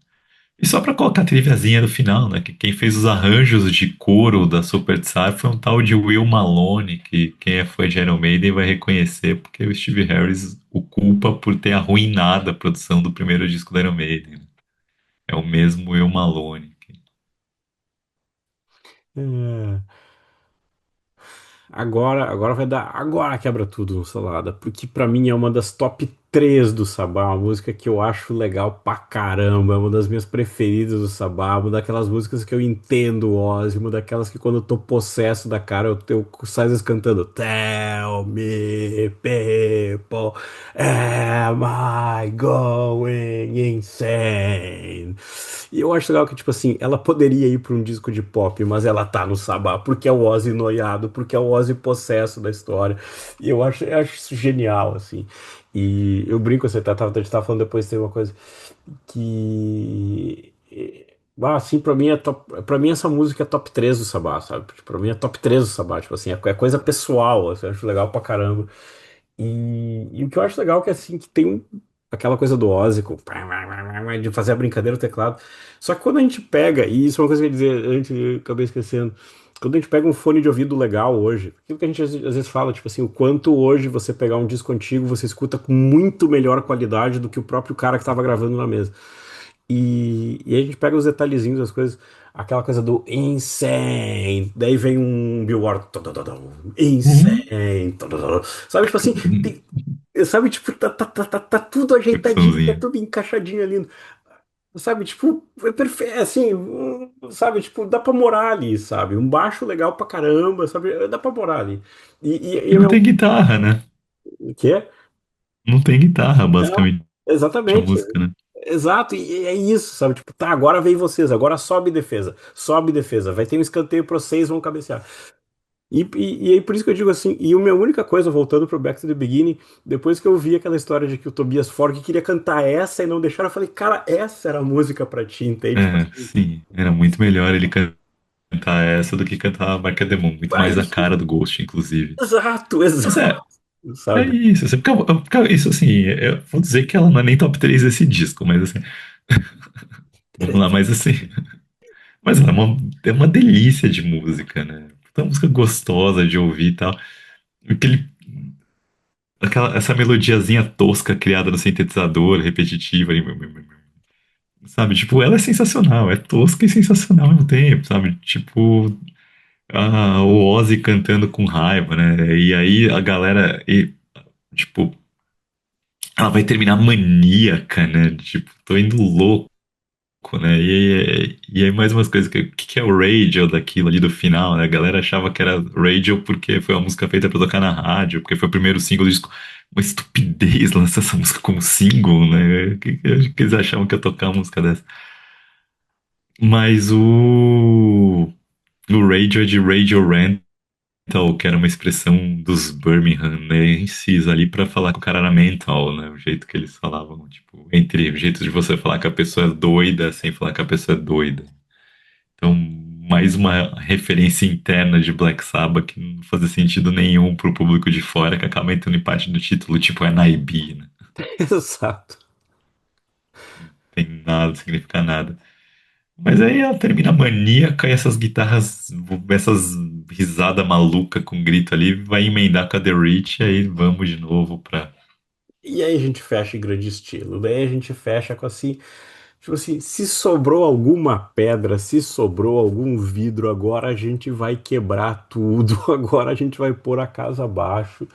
S2: E só pra colocar a triviazinha do final, né? Que quem fez os arranjos de coro da Super Tsar foi um tal de Will Malone, que quem é fã de Iron Maiden vai reconhecer, porque o Steve Harris o culpa por ter arruinado a produção do primeiro disco da Iron Maiden, né? É o mesmo Will Malone.
S1: É. Agora vai dar. Agora quebra tudo no Salada. Porque pra mim é uma das top 3 do Sabá. Uma música que eu acho legal pra caramba. É uma das minhas preferidas do Sabá. Uma daquelas músicas que eu entendo o Ozzy. Uma daquelas que quando eu tô possesso da cara, eu saio cantando Tell me, people, am I going insane? E eu acho legal que, tipo assim, ela poderia ir pra um disco de pop, mas ela tá no Sabá, porque é o Ozzy noiado, porque é o Ozzy possesso da história. E eu acho isso genial, assim. E eu brinco, a gente tava falando depois, tem uma coisa que. Assim, pra mim, pra mim essa música é top 3 do Sabá, sabe? Tipo, pra mim é top 3 do Sabá, tipo assim, é coisa pessoal, assim, eu acho legal pra caramba. E o que eu acho legal é que assim, que tem aquela coisa do Ozzy de fazer a brincadeira no teclado. Só que quando a gente pega, e isso é uma coisa que eu ia dizer antes, eu acabei esquecendo. Quando a gente pega um fone de ouvido legal hoje, aquilo que a gente às vezes fala, tipo assim, o quanto hoje você pegar um disco antigo, você escuta com muito melhor qualidade do que o próprio cara que estava gravando na mesa. E aí a gente pega os detalhezinhos das coisas, aquela coisa do insane, daí vem um Bill Ward,
S2: Uhum.
S1: insane, sabe, tipo assim, sabe, tipo, tá tudo ajeitadinho, tá
S2: Percussãozinha.
S1: tudo encaixadinho ali, sabe, tipo, é perfeito, assim, sabe, tipo, dá pra morar ali, sabe, um baixo legal pra caramba, sabe, dá pra morar ali. E
S2: E não tem guitarra, né?
S1: o quê?
S2: Não tem guitarra,
S1: Não,
S2: basicamente, a
S1: exatamente.
S2: música, né?
S1: Exato, e é isso, sabe? Tipo, tá, agora vem vocês, agora sobe defesa, vai ter um escanteio pra vocês, vão cabecear. E aí por isso que eu digo assim, e a minha única coisa, voltando pro Back to the Beginning, depois que eu vi aquela história de que o Tobias Forge queria cantar essa e não deixaram, eu falei, cara, essa era a música pra ti, entende? Tipo
S2: É,
S1: assim,
S2: sim, era muito melhor ele cantar essa do que cantar a Marca Demon, muito
S1: ah,
S2: mais a
S1: isso,
S2: cara do Ghost, inclusive.
S1: exato,
S2: Mas
S1: exato,
S2: é
S1: sabe?
S2: isso, assim, isso assim, eu vou dizer que ela não é nem top 3 desse disco, mas assim, vamos lá, mas assim, mas ela é uma delícia de música, né? É uma música gostosa de ouvir e tal. Aquele, essa melodiazinha tosca criada no sintetizador, repetitiva, sabe? Tipo, ela é sensacional, é tosca e sensacional ao mesmo tempo, sabe? Tipo, o Ozzy cantando com raiva, né? E aí a galera, tipo, ela vai terminar maníaca, né? Tipo, tô indo louco, né? E aí mais umas coisas, que é o radio daquilo ali do final, né? A galera achava que era radio porque foi uma música feita pra tocar na rádio, porque foi o primeiro single do disco. Uma estupidez lançar essa música como single, né? Que eles achavam que ia tocar uma música dessa? Mas o radio é de Radio Rental, que era uma expressão dos Birminghaменses ali pra falar que o cara era mental, né? O jeito que eles falavam, tipo, entre o jeito de você falar que a pessoa é doida sem falar que a pessoa é doida. Então, mais uma referência interna de Black Sabbath que não fazia sentido nenhum pro público de fora, que acaba entrando em parte do título, tipo, é NIB, né?
S1: Exato.
S2: Tem nada, não significa nada. Mas aí ela termina maníaca e essas guitarras, essas risada maluca com grito ali, vai emendar com a The Rich, e aí vamos de novo pra.
S1: E aí a gente fecha em grande estilo. Daí a gente fecha com assim, tipo assim, se sobrou alguma pedra, se sobrou algum vidro, agora a gente vai quebrar tudo, agora a gente vai pôr a casa abaixo.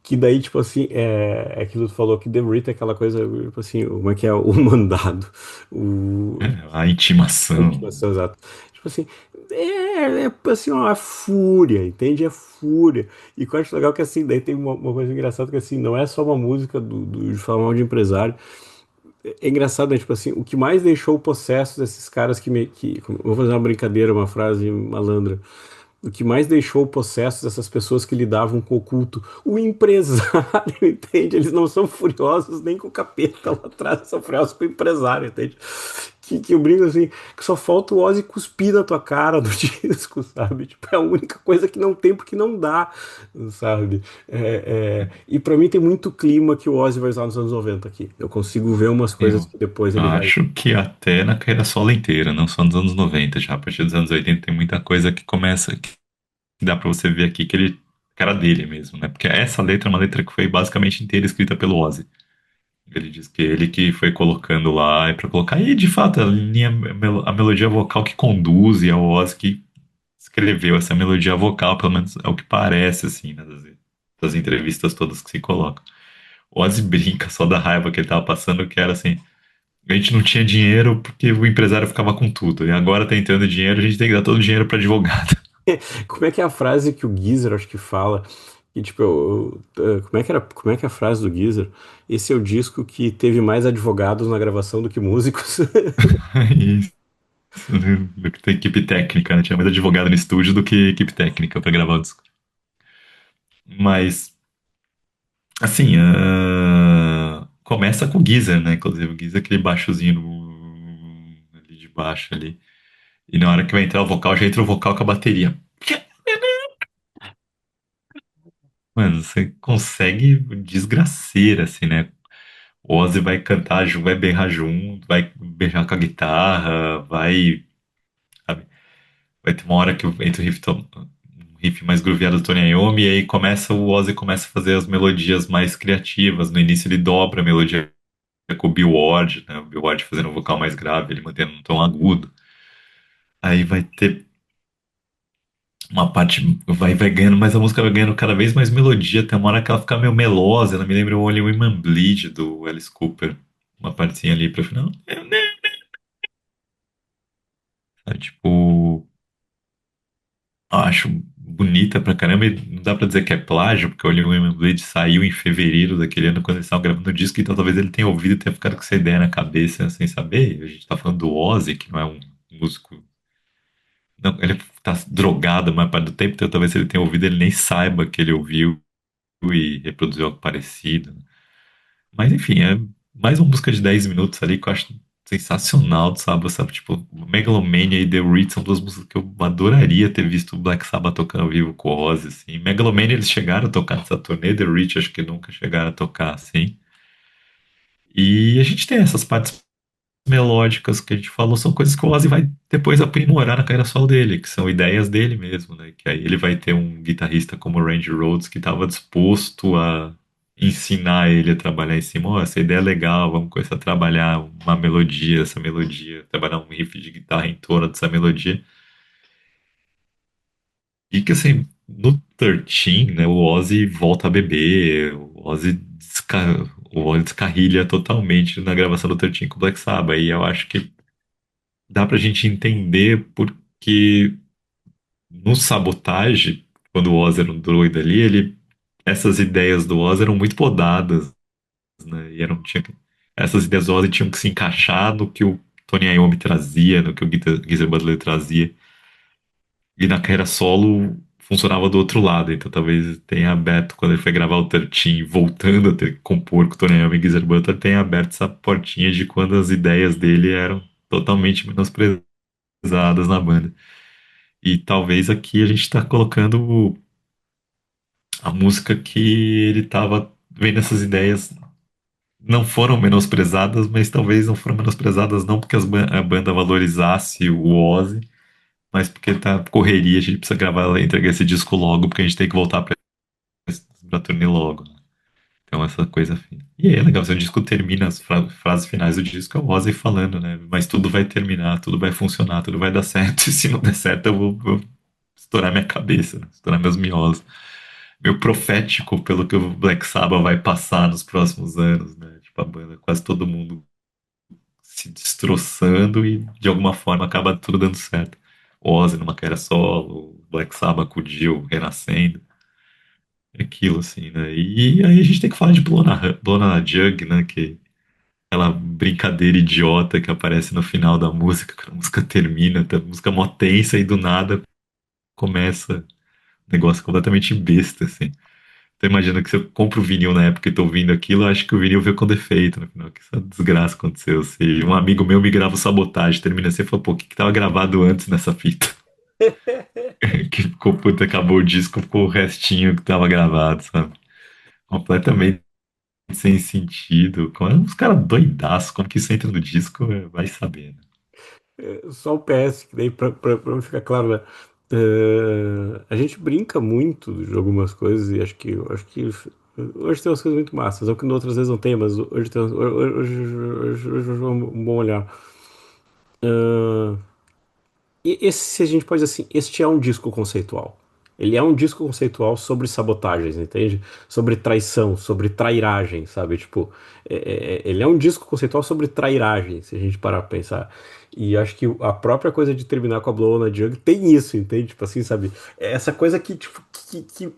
S1: Que daí, tipo assim, é aquilo que tu falou que The Rita é aquela coisa, tipo assim, como é que é o mandado, o,
S2: A
S1: a
S2: intimação.
S1: intimação exata. Tipo assim, assim, uma fúria, entende? É fúria. E o que eu acho legal é que assim, daí tem uma coisa engraçada que assim, não é só uma música de falar mal de empresário. É engraçado, né? Tipo assim, o que mais deixou o possesso desses caras vou fazer uma brincadeira, uma frase malandra. O que mais deixou o possesso dessas pessoas que lidavam com o culto? O empresário, entende? Eles não são furiosos nem com o capeta lá atrás, são furiosos com o empresário, entende? Que eu brinco assim, que só falta o Ozzy cuspir na tua cara do disco, sabe? Tipo, é a única coisa que não tem porque não dá, sabe? E pra mim tem muito clima que o Ozzy vai usar nos anos 90 aqui. Eu consigo ver umas coisas
S2: Eu
S1: que depois ele vai.
S2: acho que até na carreira solo inteira, não só nos anos 90, já a partir dos anos 80 tem muita coisa que começa, que dá pra você ver aqui que ele, cara dele mesmo, né? Porque essa letra é uma letra que foi basicamente inteira escrita pelo Ozzy. Ele diz que ele que foi colocando lá é pra colocar. E de fato, a melodia vocal que conduz e é o Ozzy que escreveu essa melodia vocal, pelo menos é o que parece, assim, né, das entrevistas todas que se colocam. O Ozzy brinca só da raiva que ele tava passando, que era assim, a gente não tinha dinheiro porque o empresário ficava com tudo, e agora tá entrando dinheiro, a gente tem que dar todo o dinheiro pra advogado.
S1: Como é que é a frase que o Geezer acho que fala? E tipo, como é que é a frase do Geezer? Esse é o disco que teve mais advogados na gravação do que músicos.
S2: Isso, né, do que tem equipe técnica, né? Tinha mais advogado no estúdio do que equipe técnica pra gravar o disco. Mas, assim, começa com o Geezer, né? Inclusive, o Geezer é aquele baixozinho ali de baixo ali. E na hora que vai entrar o vocal, já entra o vocal com a bateria. Mano, você consegue desgraceira, assim, né? O Ozzy vai cantar, vai berrar junto, vai berrar com a guitarra, vai, sabe? Vai ter uma hora que entra um riff mais grooveado do Tony Iommi, e aí o Ozzy começa a fazer as melodias mais criativas. No início ele dobra a melodia com o Bill Ward, né? O Bill Ward fazendo um vocal mais grave, ele mantendo um tom agudo. Aí vai ter uma parte, vai ganhando, mas a música vai ganhando cada vez mais melodia. Tem uma hora que ela fica meio melosa, ela me lembra o Only Women Bleed do Alice Cooper. Uma partezinha ali pro final. É, tipo, acho bonita pra caramba. E não dá pra dizer que é plágio, porque o Only Women Bleed saiu em fevereiro daquele ano quando eles estavam gravando o disco, então talvez ele tenha ouvido e tenha ficado com essa ideia na cabeça sem saber. A gente tá falando do Ozzy, que não é um músico Não, ele tá drogado a maior parte do tempo, então talvez ele tenha ouvido, ele nem saiba que ele ouviu e reproduziu algo parecido. Mas enfim, é mais uma música de 10 minutos ali que eu acho sensacional do Sabbath, sabe? Tipo, Megalomania e The Reed são duas músicas que eu adoraria ter visto o Black Sabbath tocando ao vivo com o Ozzy, assim. Megalomania eles chegaram a tocar nessa turnê, The Reed acho que nunca chegaram a tocar, assim. E a gente tem essas partes melódicas que a gente falou, são coisas que o Ozzy vai depois aprimorar na carreira solo dele, que são ideias dele mesmo, né? Que aí ele vai ter um guitarrista como o Randy Rhoads que estava disposto a ensinar ele a trabalhar em cima. Oh, essa ideia é legal, vamos começar a trabalhar uma melodia, essa melodia, trabalhar um riff de guitarra em torno dessa melodia. E que assim, no 13, né, o Ozzy volta a beber, o Ozzy descarrilha totalmente na gravação do 13 com o Black Sabbath. E eu acho que dá pra gente entender porque no Sabotage, quando o Oz era um droid ali, essas ideias do Oz eram muito podadas, né? Essas ideias do Oz tinham que se encaixar no que o Tony Iommi trazia, no que o Geezer Butler trazia. E na carreira solo funcionava do outro lado. Então talvez tenha aberto, quando ele foi gravar o 13, voltando a ter que compor com o Tony Iommi e Geezer Butler, tenha aberto essa portinha de quando as ideias dele eram totalmente menosprezadas na banda. E talvez aqui a gente está colocando a música que ele estava vendo essas ideias não foram menosprezadas, mas talvez não foram menosprezadas não porque a banda valorizasse o Ozzy, mas porque tá correria, a gente precisa gravar, entregar esse disco logo, porque a gente tem que voltar pra turnê logo. Então essa coisa fina. E aí é legal, se o disco termina, as frases finais do disco é o Ozzy falando, né? Mas tudo vai terminar, tudo vai funcionar, tudo vai dar certo, e se não der certo vou estourar minha cabeça, né? Estourar meus miolos. Meio profético pelo que o Black Sabbath vai passar nos próximos anos, né? Tipo, a banda, quase todo mundo se destroçando e de alguma forma acaba tudo dando certo. O Ozzy numa carreira solo, o Black Sabbath com o Dio renascendo, é aquilo assim, né? E aí a gente tem que falar de Blona Jug, né? Que é aquela brincadeira idiota que aparece no final da música, quando a música termina, tá a música mó tensa e do nada começa um negócio completamente besta, assim. Então imagina que se eu compro o vinil na época e tô ouvindo aquilo, eu acho que o vinil veio com defeito no final, que essa desgraça aconteceu. Se um amigo meu me grava o Sabotagem, termina assim, eu falo, pô, o que que tava gravado antes nessa fita? Que ficou, puta, acabou o disco, ficou o restinho que tava gravado, sabe? Completamente sem sentido. Uns caras doidaços, como que isso entra no disco, vai saber, né?
S1: Só o PS, que daí pra ficar claro, né? A gente brinca muito de algumas coisas e acho que hoje tem umas coisas muito massas, ou que outras vezes não tem, mas hoje tem hoje é um bom olhar. Ah, e esse, a gente pode dizer assim, este é um disco conceitual. Ele é um disco conceitual sobre sabotagens, entende? Sobre traição, sobre trairagem, sabe? Tipo, ele é um disco conceitual sobre trairagem, se a gente parar pra pensar. E acho que a própria coisa de terminar com a Blow on a Jug tem isso, entende? Tipo assim, sabe? É essa coisa que, tipo,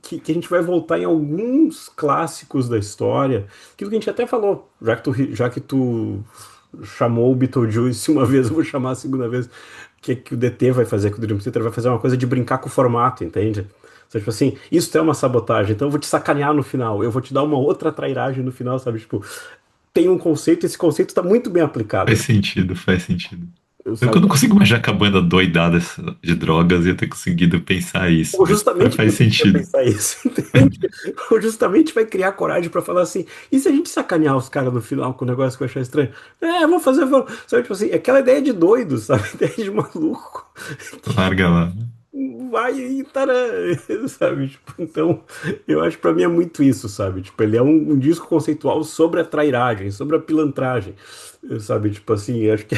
S1: que a gente vai voltar em alguns clássicos da história. Aquilo que a gente até falou, já que tu chamou o Beetlejuice uma vez, eu vou chamar a segunda vez. Que o DT vai fazer com o Dream Theater vai fazer uma coisa de brincar com o formato, entende? Então, tipo assim, isso é uma sabotagem, então eu vou te sacanear no final, eu vou te dar uma outra trairagem no final, sabe? Tipo, tem um conceito, esse conceito tá muito bem aplicado,
S2: Faz sentido, faz sentido. Eu
S1: sabe?
S2: não consigo imaginar que a banda doidada de drogas ia ter conseguido pensar isso,
S1: Ou
S2: mas
S1: justamente
S2: faz
S1: porque ele quer
S2: sentido.
S1: pensar isso, entende? Ou justamente vai criar coragem pra falar assim, e se a gente sacanear os caras no final com um negócio que eu achar estranho? Vou fazer, vamos. Sabe, tipo assim, aquela ideia de doido, sabe? Ideia de maluco.
S2: Larga lá.
S1: Vai aí, tará, sabe? Tipo, então, eu acho que pra mim é muito isso, sabe? Tipo, ele é um disco conceitual sobre a trairagem, sobre a pilantragem, sabe? Tipo assim, acho que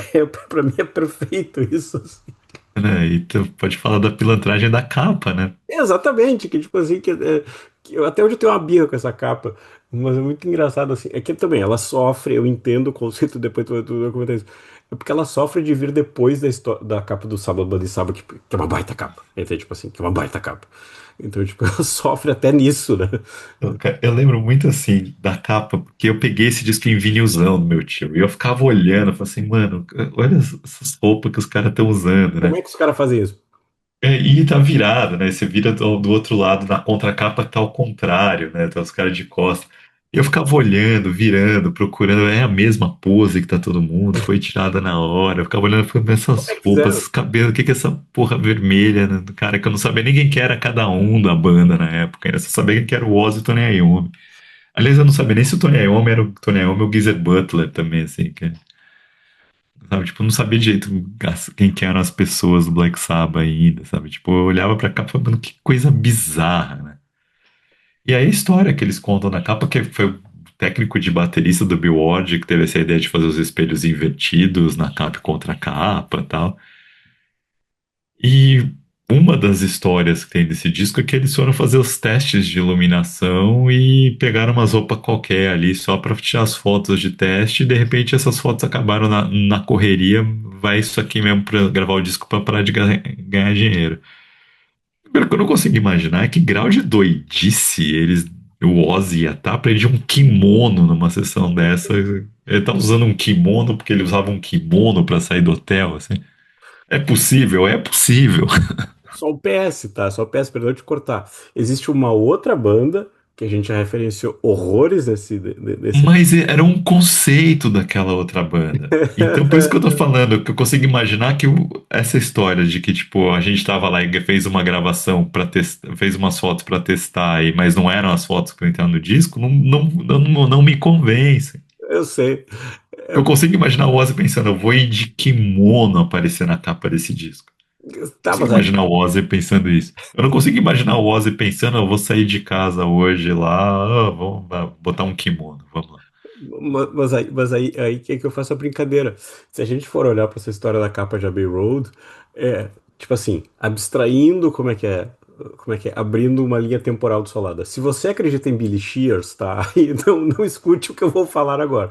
S1: pra mim é perfeito isso, assim.
S2: Né? E tu pode falar da pilantragem da capa, né?
S1: Exatamente, que tipo assim, até hoje eu tenho uma birra com essa capa, mas é muito engraçado assim. É que também ela sofre, eu entendo o conceito depois tu comentar isso. É porque ela sofre de vir depois da capa do Sábado Bloody Sabbath, que é uma baita capa. Entende? Tipo assim, que é uma baita capa. Então, tipo, ela sofre até nisso, né?
S2: Eu lembro muito assim da capa, porque eu peguei esse disco em vinilzão do meu tio, e eu ficava olhando, eu falava assim, mano, olha essas roupas que os caras estão usando,
S1: Como
S2: né?
S1: é que os caras fazem isso?
S2: E tá virado, né? Você vira do outro lado, na contracapa tá ao contrário, né? Tá os caras de costas. E eu ficava olhando, virando, procurando, é a mesma pose que tá todo mundo, foi tirada na hora. Eu ficava olhando, ficando essas
S1: Como é que
S2: roupas,
S1: fizeram?
S2: esses cabelos, o que que é essa porra vermelha, né? Cara, que eu não sabia nem quem que era cada um da banda na época, ainda só sabia quem que era o Ozzy e o Tony Iommi. Aliás, eu não sabia nem se o Tony Iommi era o Tony Iommi ou o Geezer Butler também, assim, sabe? Tipo, eu não sabia direito quem que eram as pessoas do Black Sabbath ainda, sabe? Tipo, eu olhava pra capa e falava, mano, que coisa bizarra, né? E aí a história que eles contam na capa, que foi o técnico de baterista do Bill Ward, que teve essa ideia de fazer os espelhos invertidos na capa e contra a capa e tal. E uma das histórias que tem desse disco é que eles foram fazer os testes de iluminação e pegaram umas roupas qualquer ali só pra tirar as fotos de teste e de repente essas fotos acabaram na correria. Vai isso aqui mesmo pra gravar o disco pra parar de ganhar dinheiro. Primeiro que eu não consigo imaginar é que grau de doidice o Ozzy ia estar pra ele de um kimono numa sessão dessa. Ele tá usando um kimono porque ele usava um kimono pra sair do hotel, assim. É possível, é possível.
S1: Só o PS, tá? Só o PS, perdão de cortar. Existe uma outra banda que a gente já referenciou horrores nesse.
S2: Mas era um conceito daquela outra banda. Então, por isso que eu tô falando, que eu consigo imaginar que essa história de que, tipo, a gente tava lá e fez uma gravação para testar, fez umas fotos pra testar, mas não eram as fotos que entraram no disco, não me convence.
S1: Eu sei.
S2: Eu consigo imaginar o Ozzy pensando, eu vou ir de kimono aparecer na capa desse disco.
S1: Tá,
S2: Consigo
S1: mas aí,
S2: imaginar o Ozzy pensando isso. Eu não consigo imaginar o Ozzy pensando, eu vou sair de casa hoje lá, vamos botar um kimono, vamos lá.
S1: mas aí que é que eu faço a brincadeira. Se a gente for olhar para essa história da capa de Abbey Road, tipo assim, abstraindo como é que é, abrindo uma linha temporal dessolada. Se você acredita em Billy Shears, tá? Aí não escute o que eu vou falar agora.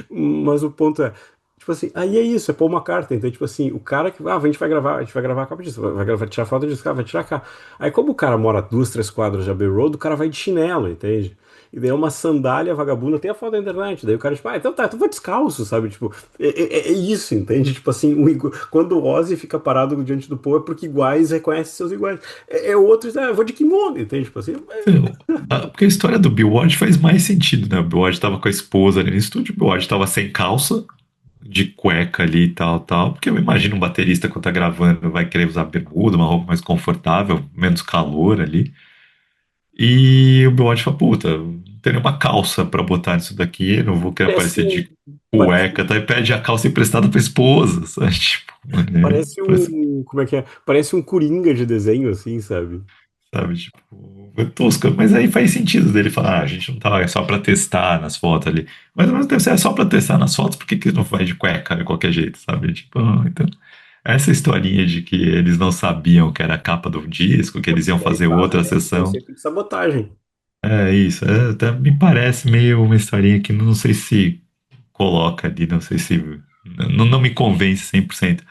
S1: Mas o ponto é, tipo assim, aí é isso, é Paul McCartney. Então, tipo assim, o cara que, a gente vai gravar a capa disso, vai tirar foto disso, cara, vai tirar a capa. Aí, como o cara mora a 2, 3 quadras de Abbey Road, o cara vai de chinelo, entende? E daí é uma sandália vagabunda, tem a foto da internet. Daí o cara, tipo, então tá, então vai descalço, sabe? Tipo, é isso, entende? Tipo assim, quando o Ozzy fica parado diante do povo é porque iguais reconhece seus iguais. O outro, eu vou de kimono, entende? Tipo assim,
S2: Porque a história do Bill Ward faz mais sentido, né? O Bill Ward tava com a esposa ali no estúdio, o Bill Ward tava sem calça, de cueca ali e tal, tal. Porque eu imagino um baterista quando tá gravando vai querer usar bermuda, uma roupa mais confortável, menos calor ali. E o Bill Ward fala, puta, não tem nenhuma calça pra botar nisso daqui, não vou querer
S1: parece
S2: aparecer
S1: um.
S2: de
S1: Parece,
S2: cueca, tá? E pede a calça emprestada pra esposa, sabe? Tipo,
S1: parece
S2: parece.
S1: um. Como é que é? Parece um coringa de desenho, assim, sabe?
S2: Sabe, tipo, é tosco, mas aí faz sentido dele falar, a gente não tava só pra testar nas fotos ali. Mas ao mesmo tempo, se é só pra testar nas fotos, por que que não vai de cueca de qualquer jeito, sabe? Tipo, então, essa historinha de que eles não sabiam que era a capa do disco, que eles iam
S1: Daí
S2: fazer
S1: tá,
S2: outra
S1: daí é
S2: sessão.
S1: conceito de sabotagem.
S2: É isso, até me parece meio uma historinha que não sei se coloca ali, não sei se. Não me convence 100%.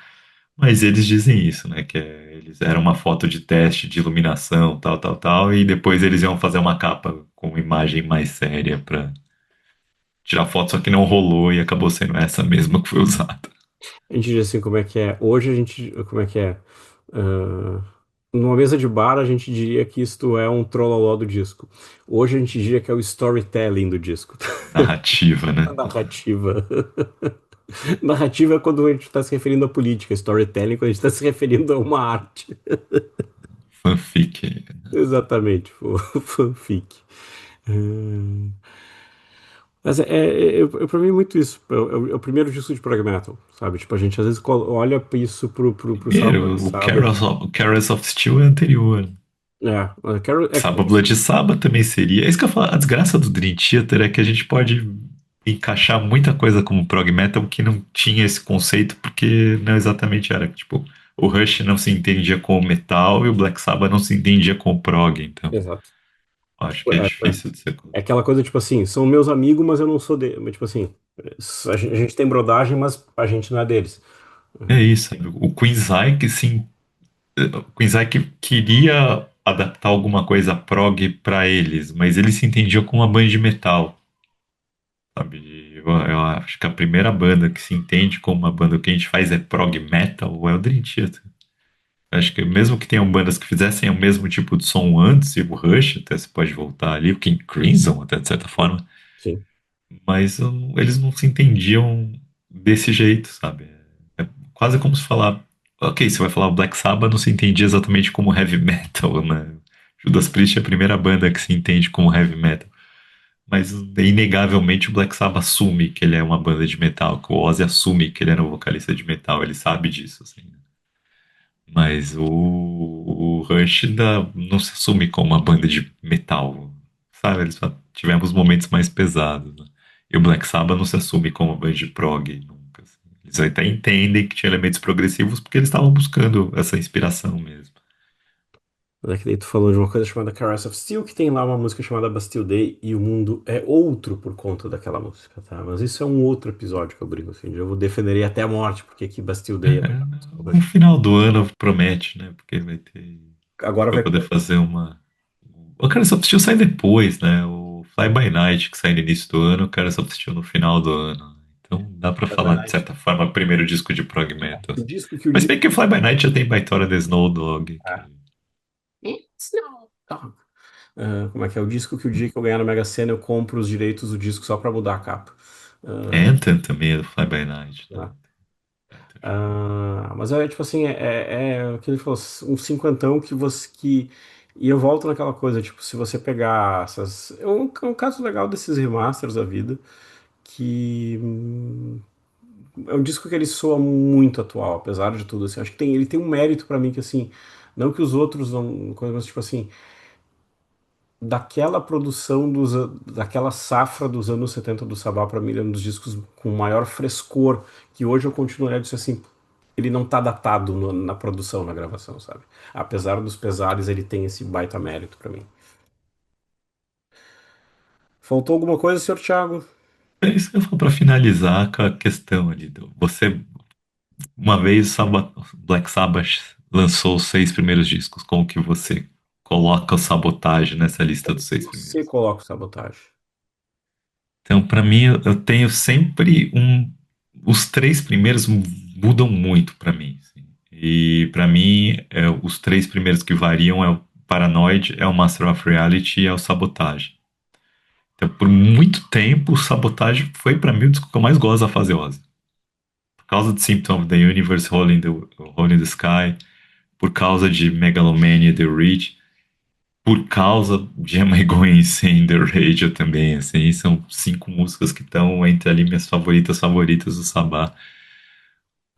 S2: Mas eles dizem isso, né? Que eles eram uma foto de teste de iluminação, tal, tal, tal, e depois eles iam fazer uma capa com imagem mais séria pra tirar foto, só que não rolou e acabou sendo essa mesma que foi usada.
S1: A gente diz assim, como é que é? Hoje a gente. Como é que é? Numa mesa de bar, a gente diria que isto é um trololó do disco. Hoje a gente diria que é o storytelling do disco.
S2: Narrativa,
S1: A
S2: né?
S1: narrativa. Narrativa é quando a gente está se referindo à política. Storytelling é quando a gente está se referindo a uma arte.
S2: Fanfic.
S1: Exatamente, fanfic. Hum, Mas pra mim é muito isso. É o primeiro disco de prog metal, sabe? Tipo, a gente às vezes olha pra isso pro
S2: Primeiro,
S1: Sabbath.
S2: O Carrots of Steel é anterior.
S1: É,
S2: Blood Sabbath também seria. É isso que eu falo, a desgraça do Dream Theater é que a gente pode encaixar muita coisa como prog metal que não tinha esse conceito, porque não exatamente era. Tipo, o Rush não se entendia com o metal e o Black Sabbath não se entendia com o prog, então
S1: exato.
S2: acho
S1: Tipo,
S2: que é difícil de ser.
S1: é aquela coisa, tipo assim, são meus amigos, mas eu não sou deles. Tipo assim, a gente tem brodagem, mas a gente não é deles.
S2: É isso, sabe? O Queensryche, sim, o Queensryche queria adaptar alguma coisa prog pra eles, mas eles se entendiam com uma banda de metal. Sabe? Eu acho que a primeira banda que se entende como uma banda que a gente faz é prog metal, é o Dream Theater. Acho que mesmo que tenham bandas que fizessem o mesmo tipo de som antes, e o Rush até se pode voltar ali, o King Crimson até de certa forma,
S1: Sim.
S2: mas eles não se entendiam desse jeito, sabe? É quase como se falar, ok, você vai falar o Black Sabbath não se entendia exatamente como heavy metal, né? Judas Priest é a primeira banda que se entende como heavy metal. Mas inegavelmente o Black Sabbath assume que ele é uma banda de metal, que o Ozzy assume que ele era um vocalista de metal, ele sabe disso, assim. Mas o Rush não se assume como uma banda de metal, sabe? Eles tivemos momentos mais pesados, né? E o Black Sabbath não se assume como uma banda de prog nunca, assim. Eles até entendem que tinha elementos progressivos porque eles estavam buscando essa inspiração mesmo.
S1: Mas é que daí tu falou de uma coisa chamada Caress of Steel, que tem lá uma música chamada Bastille Day, e o mundo é outro por conta daquela música, tá? Mas isso é um outro episódio que eu brigo, assim. Eu defenderei até a morte, porque aqui Bastille Day é melhor.
S2: No final do ano promete, né? Porque vai ter.
S1: Agora
S2: Vai
S1: vai.
S2: poder fazer uma. O Cara of Steel sai depois, né? O Fly By Night, que sai no início do ano, o Cara of Steel no final do ano. Então dá pra
S1: Fly By
S2: falar, de
S1: Night.
S2: certa forma, primeiro disco de prog metal.
S1: O disco que o
S2: Mas
S1: Dick.
S2: bem que o Fly By Night já tem Baitola The Snow Dog.
S1: Ah. It's no dog. Como é que é? O disco que o dia que eu ganhar na Mega Sena eu compro os direitos do disco só pra mudar a capa. Ah,
S2: Anthem também é do Fly By Night, né?
S1: tá.
S2: Anthem é show.
S1: Mas é tipo assim, é o que ele falou, um cinquentão que você que. E eu volto naquela coisa, tipo, se você pegar essas. É um caso legal desses remasters da vida, que é um disco que ele soa muito atual, apesar de tudo, assim. Acho que ele tem um mérito pra mim que, assim, não que os outros não. Mas, tipo assim, daquela produção daquela safra dos anos 70 do Sabá, pra mim, ele é um dos discos com maior frescor, que hoje eu continuaria a dizer assim, ele não tá datado na produção, na gravação, sabe? Apesar dos pesares, ele tem esse baita mérito pra mim. Faltou alguma coisa, senhor Thiago?
S2: É isso que eu falo pra finalizar com a questão ali. Você, uma vez, Black Sabbath lançou os 6 primeiros discos. Como que você coloca o Sabotage nessa lista dos seis
S1: Você
S2: primeiros?
S1: coloca o sabotagem.
S2: Então, para mim, eu tenho sempre um. Os 3 primeiros mudam muito para mim, assim. E para mim, os 3 primeiros que variam é o Paranoid, é o Master of Reality e é o Sabotage. Então, por muito tempo, o Sabotage foi para mim o disco que eu mais gosto da fase Ozzy. Por causa de Symptom of the Universe, Hole in the Sky, por causa de Megalomania e The Reach, por causa de Am I Going Insane The Radio também, assim, são 5 músicas que estão entre ali minhas favoritas do Sabá.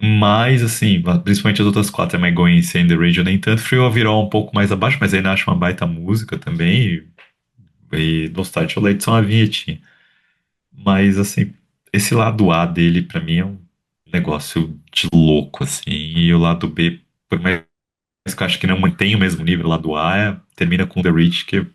S2: Mas, assim, principalmente as outras 4, Am I Going Insane The Radio, nem tanto. Free Will virou um pouco mais abaixo, mas ainda acho uma baita música também. E Nostalgia Too Late só uma vinhetinha. Mas, assim, esse lado A dele, pra mim, é um negócio de louco, assim. E o lado B, por mais que eu acho que não mantém o mesmo nível, o lado A termina com The Reach, que é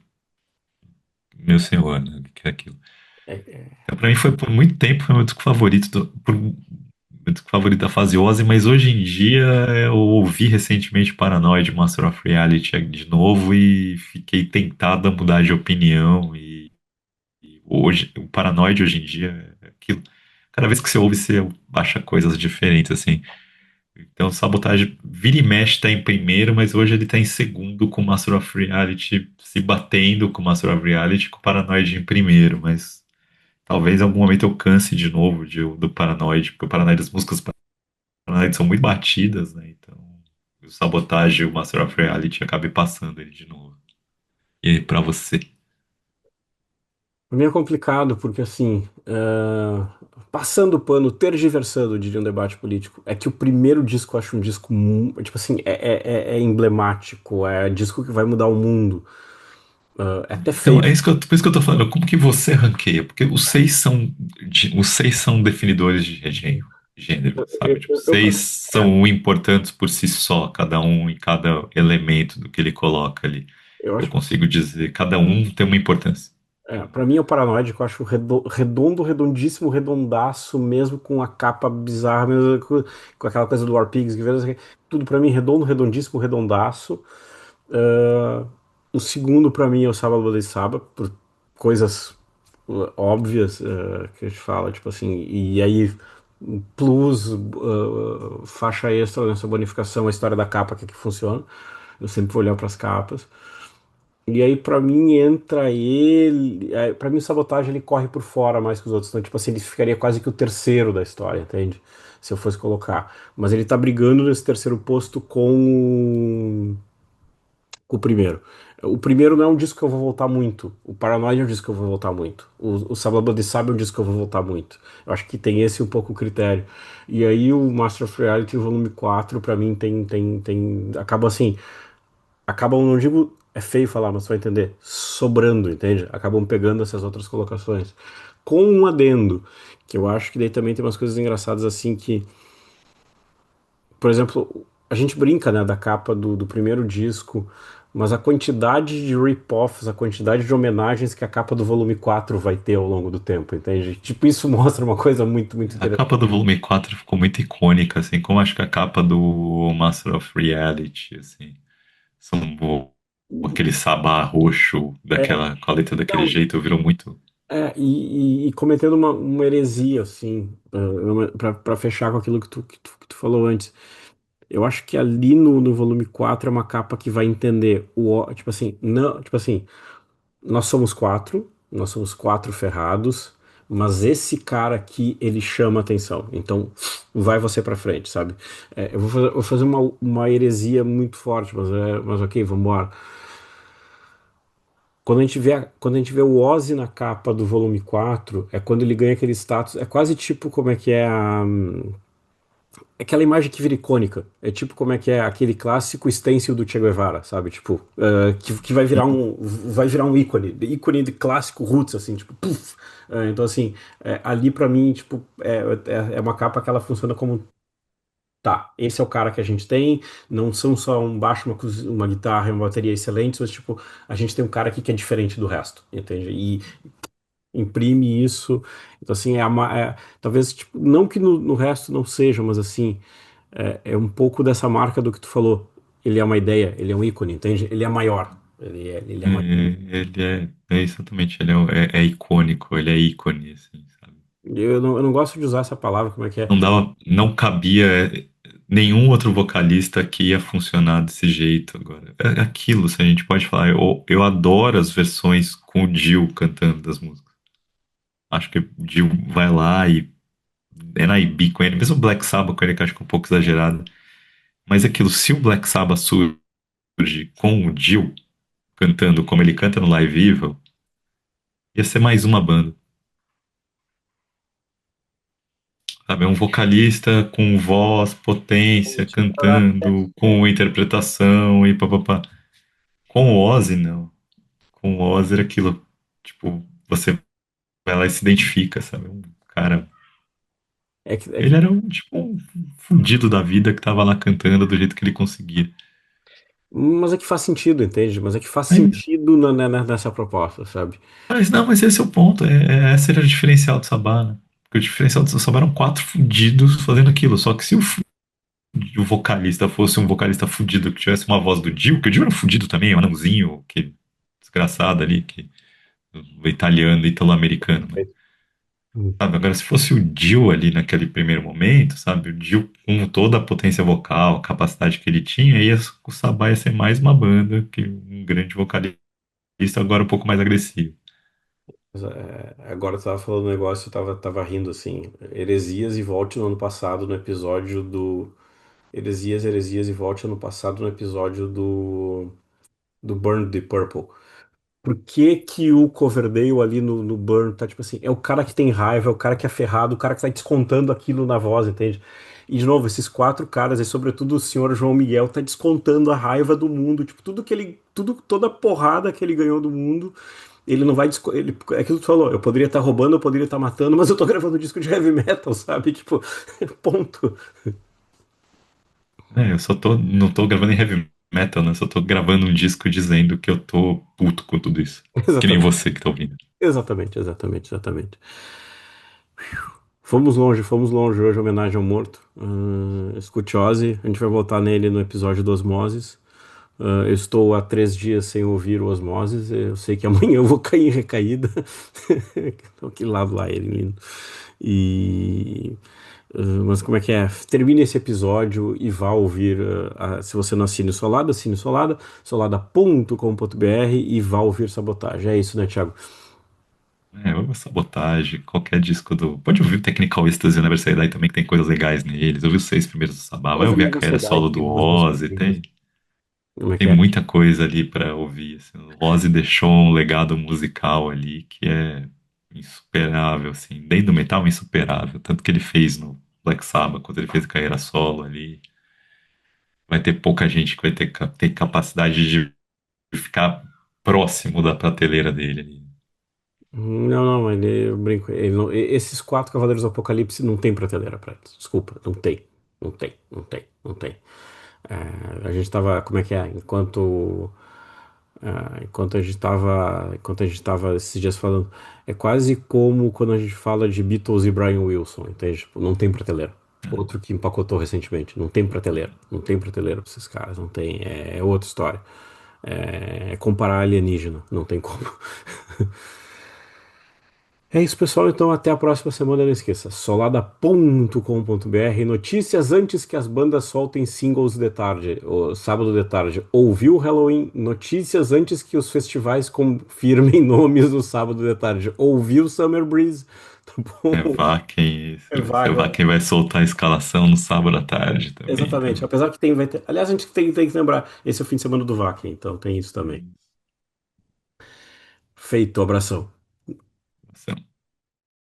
S2: meu senhor, né? Que é aquilo.
S1: É, é,
S2: Então, pra mim foi por muito tempo foi meu disco favorito, meu disco favorito da fase Ozzy, mas hoje em dia eu ouvi recentemente Paranoid Master of Reality de novo e fiquei tentado a mudar de opinião. E hoje, o Paranoid hoje em dia é aquilo. Cada vez que você ouve, você acha coisas diferentes, assim. Então, Sabotage vira e mexe tá em primeiro, mas hoje ele tá em segundo com Master of Reality se batendo com Master of Reality com Paranoid em primeiro, mas talvez em algum momento eu canse de novo do Paranoid, porque o Paranoid, as músicas do Paranoid são muito batidas, né? Então, o Sabotage e o Master of Reality acabe passando ele de novo. E aí, pra você?
S1: Pra mim é complicado, porque assim, passando o pano, tergiversando, eu diria um debate político, é que o primeiro disco eu acho um disco, tipo assim, é emblemático, é disco que vai mudar o mundo. É até
S2: Então,
S1: feio.
S2: por isso que eu tô falando, como que você ranqueia? Porque os seis são definidores de gênero, sabe? Tipo, seis são importantes por si só, cada um em cada elemento do que ele coloca ali.
S1: Eu
S2: Eu
S1: acho,
S2: consigo dizer, cada um tem uma importância.
S1: pra mim é o Paranoide, que eu acho redondo, redondíssimo, redondaço, mesmo com a capa bizarra, mesmo com aquela coisa do War Pigs, tudo pra mim redondo, redondíssimo, redondaço. Ah, o segundo pra mim é o Sábado Bloody Sabbath, por coisas óbvias que a gente fala, tipo assim, e aí plus, faixa extra nessa bonificação, a história da capa que funciona. Eu sempre vou olhar para as capas. E aí, pra mim, entra ele. Pra mim, o Sabotagem ele corre por fora mais que os outros. Então, tipo assim, ele ficaria quase que o terceiro da história, entende? Se eu fosse colocar. Mas ele tá brigando nesse terceiro posto com o primeiro. O primeiro não é um disco que eu vou voltar muito. O Paranoid é um disco que eu vou voltar muito. O Sábado de Sábado é um disco que eu vou voltar muito. Eu acho que tem esse um pouco o critério. E aí, o Master of Reality, o volume 4 pra mim, tem. Acaba assim. Acabam, não digo, é feio falar, mas você vai entender, sobrando, entende? Acabam pegando essas outras colocações. Com um adendo, que eu acho que daí também tem umas coisas engraçadas assim que, por exemplo, a gente brinca, né, da capa do primeiro disco, mas a quantidade de rip-offs, a quantidade de homenagens que a capa do volume 4 vai ter ao longo do tempo, entende? Tipo, isso mostra uma coisa muito, muito
S2: A
S1: interessante.
S2: capa do volume 4 ficou muito icônica, assim, como acho que a capa do Master of Reality, assim. São aquele sabá roxo
S1: É,
S2: daquela, com a letra daquele
S1: não,
S2: jeito, virou muito.
S1: e cometendo uma heresia, assim, pra fechar com aquilo que tu falou antes. Eu acho que ali no volume 4 é uma capa que vai entender tipo assim, não, tipo assim, nós somos quatro ferrados, mas esse cara aqui, ele chama atenção. Então, vai você pra frente, sabe? Eu vou fazer uma heresia muito forte, mas ok, vamos embora. Quando a gente vê o Ozzy na capa do volume 4 é quando ele ganha aquele status. É quase tipo como é que é aquela imagem que vira icônica. É tipo como é que é aquele clássico stencil do Che Guevara, sabe? Tipo, que vai virar um ícone de clássico roots, assim, tipo, puf. Então, assim, ali pra mim, tipo, é uma capa que ela funciona como, tá, esse é o cara que a gente tem, não são só um baixo, uma guitarra e uma bateria excelentes, mas, tipo, a gente tem um cara aqui que é diferente do resto, entende? E imprime isso. Então, assim, talvez, tipo, não que no resto não seja, mas, assim, é um pouco dessa marca do que tu falou. Ele é uma ideia, ele é um ícone, entende? Ele é maior. Ele é maior.
S2: Ele é exatamente, ele é icônico, ele é ícone, assim, sabe?
S1: Eu não gosto de usar essa palavra, como é que é?
S2: Não dava, não cabia nenhum outro vocalista que ia funcionar desse jeito agora. É aquilo, se a gente pode falar, eu adoro as versões com o Dio cantando das músicas. Acho que o Dio vai lá e é na IB com ele, mesmo o Black Sabbath com ele, que eu acho que é um pouco exagerado. Mas é aquilo, se o Black Sabbath surge com o Dio cantando como ele canta no Live Evil, ia ser mais uma banda. Sabe? É um vocalista com voz, potência, cantando, com interpretação e papapá. Com o Ozzy, não. Com o Ozzy era aquilo. Tipo, você vai lá e se identifica, sabe? Um cara. Ele era um fudido da vida que tava lá cantando do jeito que ele conseguia.
S1: Mas é que faz sentido, entende? Mas é que faz
S2: Mas,
S1: sentido nessa proposta, sabe?
S2: mas esse é o ponto. Esse era o diferencial do Sabá, né? Porque o diferencial do Sabá eram quatro fudidos fazendo aquilo. Só que se o vocalista fosse um vocalista fudido que tivesse uma voz do Dio, que o Dio era fudido também, um anãozinho, que desgraçado ali, que o italiano, italo-americano, né?
S1: Hum.
S2: Sabe? Agora, se fosse o Dio ali naquele primeiro momento, sabe? O Dio com toda a potência vocal, a capacidade que ele tinha, o Sabá ia ser mais uma banda que um grande vocalista, agora um pouco mais agressivo.
S1: Mas, agora tu tava falando um negócio, eu tava rindo assim. Heresias e volte no ano passado no episódio do. Heresias e volte ano passado no episódio do Burn the Purple. Por que que o Coverdale ali no Burn tá tipo assim, é o cara que tem raiva, é o cara que é ferrado, o cara que tá descontando aquilo na voz, entende? E de novo, esses quatro caras, e sobretudo o senhor João Miguel, tá descontando a raiva do mundo, tipo, toda a porrada que ele ganhou do mundo, ele não vai, é aquilo que tu falou, eu poderia estar roubando, eu poderia estar matando, mas eu tô gravando disco de heavy metal, sabe? Tipo, ponto.
S2: Eu só não tô gravando em heavy metal, né? Só tô gravando um disco dizendo que eu tô puto com tudo isso. Que nem
S1: Exatamente,
S2: você que tá ouvindo.
S1: exatamente, exatamente, exatamente. Fomos longe hoje, homenagem ao morto. Escute Ozzy, a gente vai voltar nele no episódio do Osmoses. Eu estou há 3 dias sem ouvir o Osmoses, eu sei que amanhã eu vou cair em recaída. Então, que lado lá ele, lindo. E Mas como é que é? Termine esse episódio e vá ouvir. Se você não assine o Solada, solada.com.br e vá ouvir Sabotagem. É isso, né, Thiago?
S2: É, ouve Sabotagem, qualquer disco do. Pode ouvir o Technical Ecstasy Never Say Die também, que tem coisas legais neles. Ouve os 6 primeiros do Sabá, vai
S1: Mas a
S2: ouvir a
S1: Never
S2: carreira
S1: Say Die
S2: solo
S1: tem
S2: do
S1: umas músicas
S2: Ozzy,
S1: lindas. Como é
S2: tem
S1: que é?
S2: muita coisa ali pra ouvir. Assim. O Ozzy deixou um legado musical ali que é insuperável, assim. Dentro do metal, insuperável. Tanto que ele fez no Black Sabbath, quando ele fez carreira solo ali. Vai ter pouca gente que vai ter capacidade de ficar próximo da prateleira dele ali.
S1: Não, não, eu brinco. Esses quatro Cavaleiros do Apocalipse não tem prateleira pra eles. Desculpa, não tem. Não tem, não tem, não tem. A gente tava, como é que é? Enquanto a gente tava esses dias falando, é quase como quando a gente fala de Beatles e Brian Wilson, entende? Tipo, não tem prateleira. Outro que empacotou recentemente, não tem prateleira. Não tem prateleira pra esses caras, não tem. É outra história. É comparar alienígena, não tem como. É isso, pessoal. Então, até a próxima semana. Não esqueça, solada.com.br. Notícias antes que as bandas soltem singles de tarde, ou sábado de tarde. Ouviu o Halloween? Notícias antes que os festivais confirmem nomes no sábado de tarde. Ouviu Summer Breeze? Tá bom? É vaga.
S2: Vaquem vai soltar a escalação no sábado à tarde também,
S1: Exatamente.
S2: então.
S1: Apesar que vai ter. Aliás, a gente tem que lembrar. Esse é o fim de semana do Vakin, então tem isso também. Feito, abração.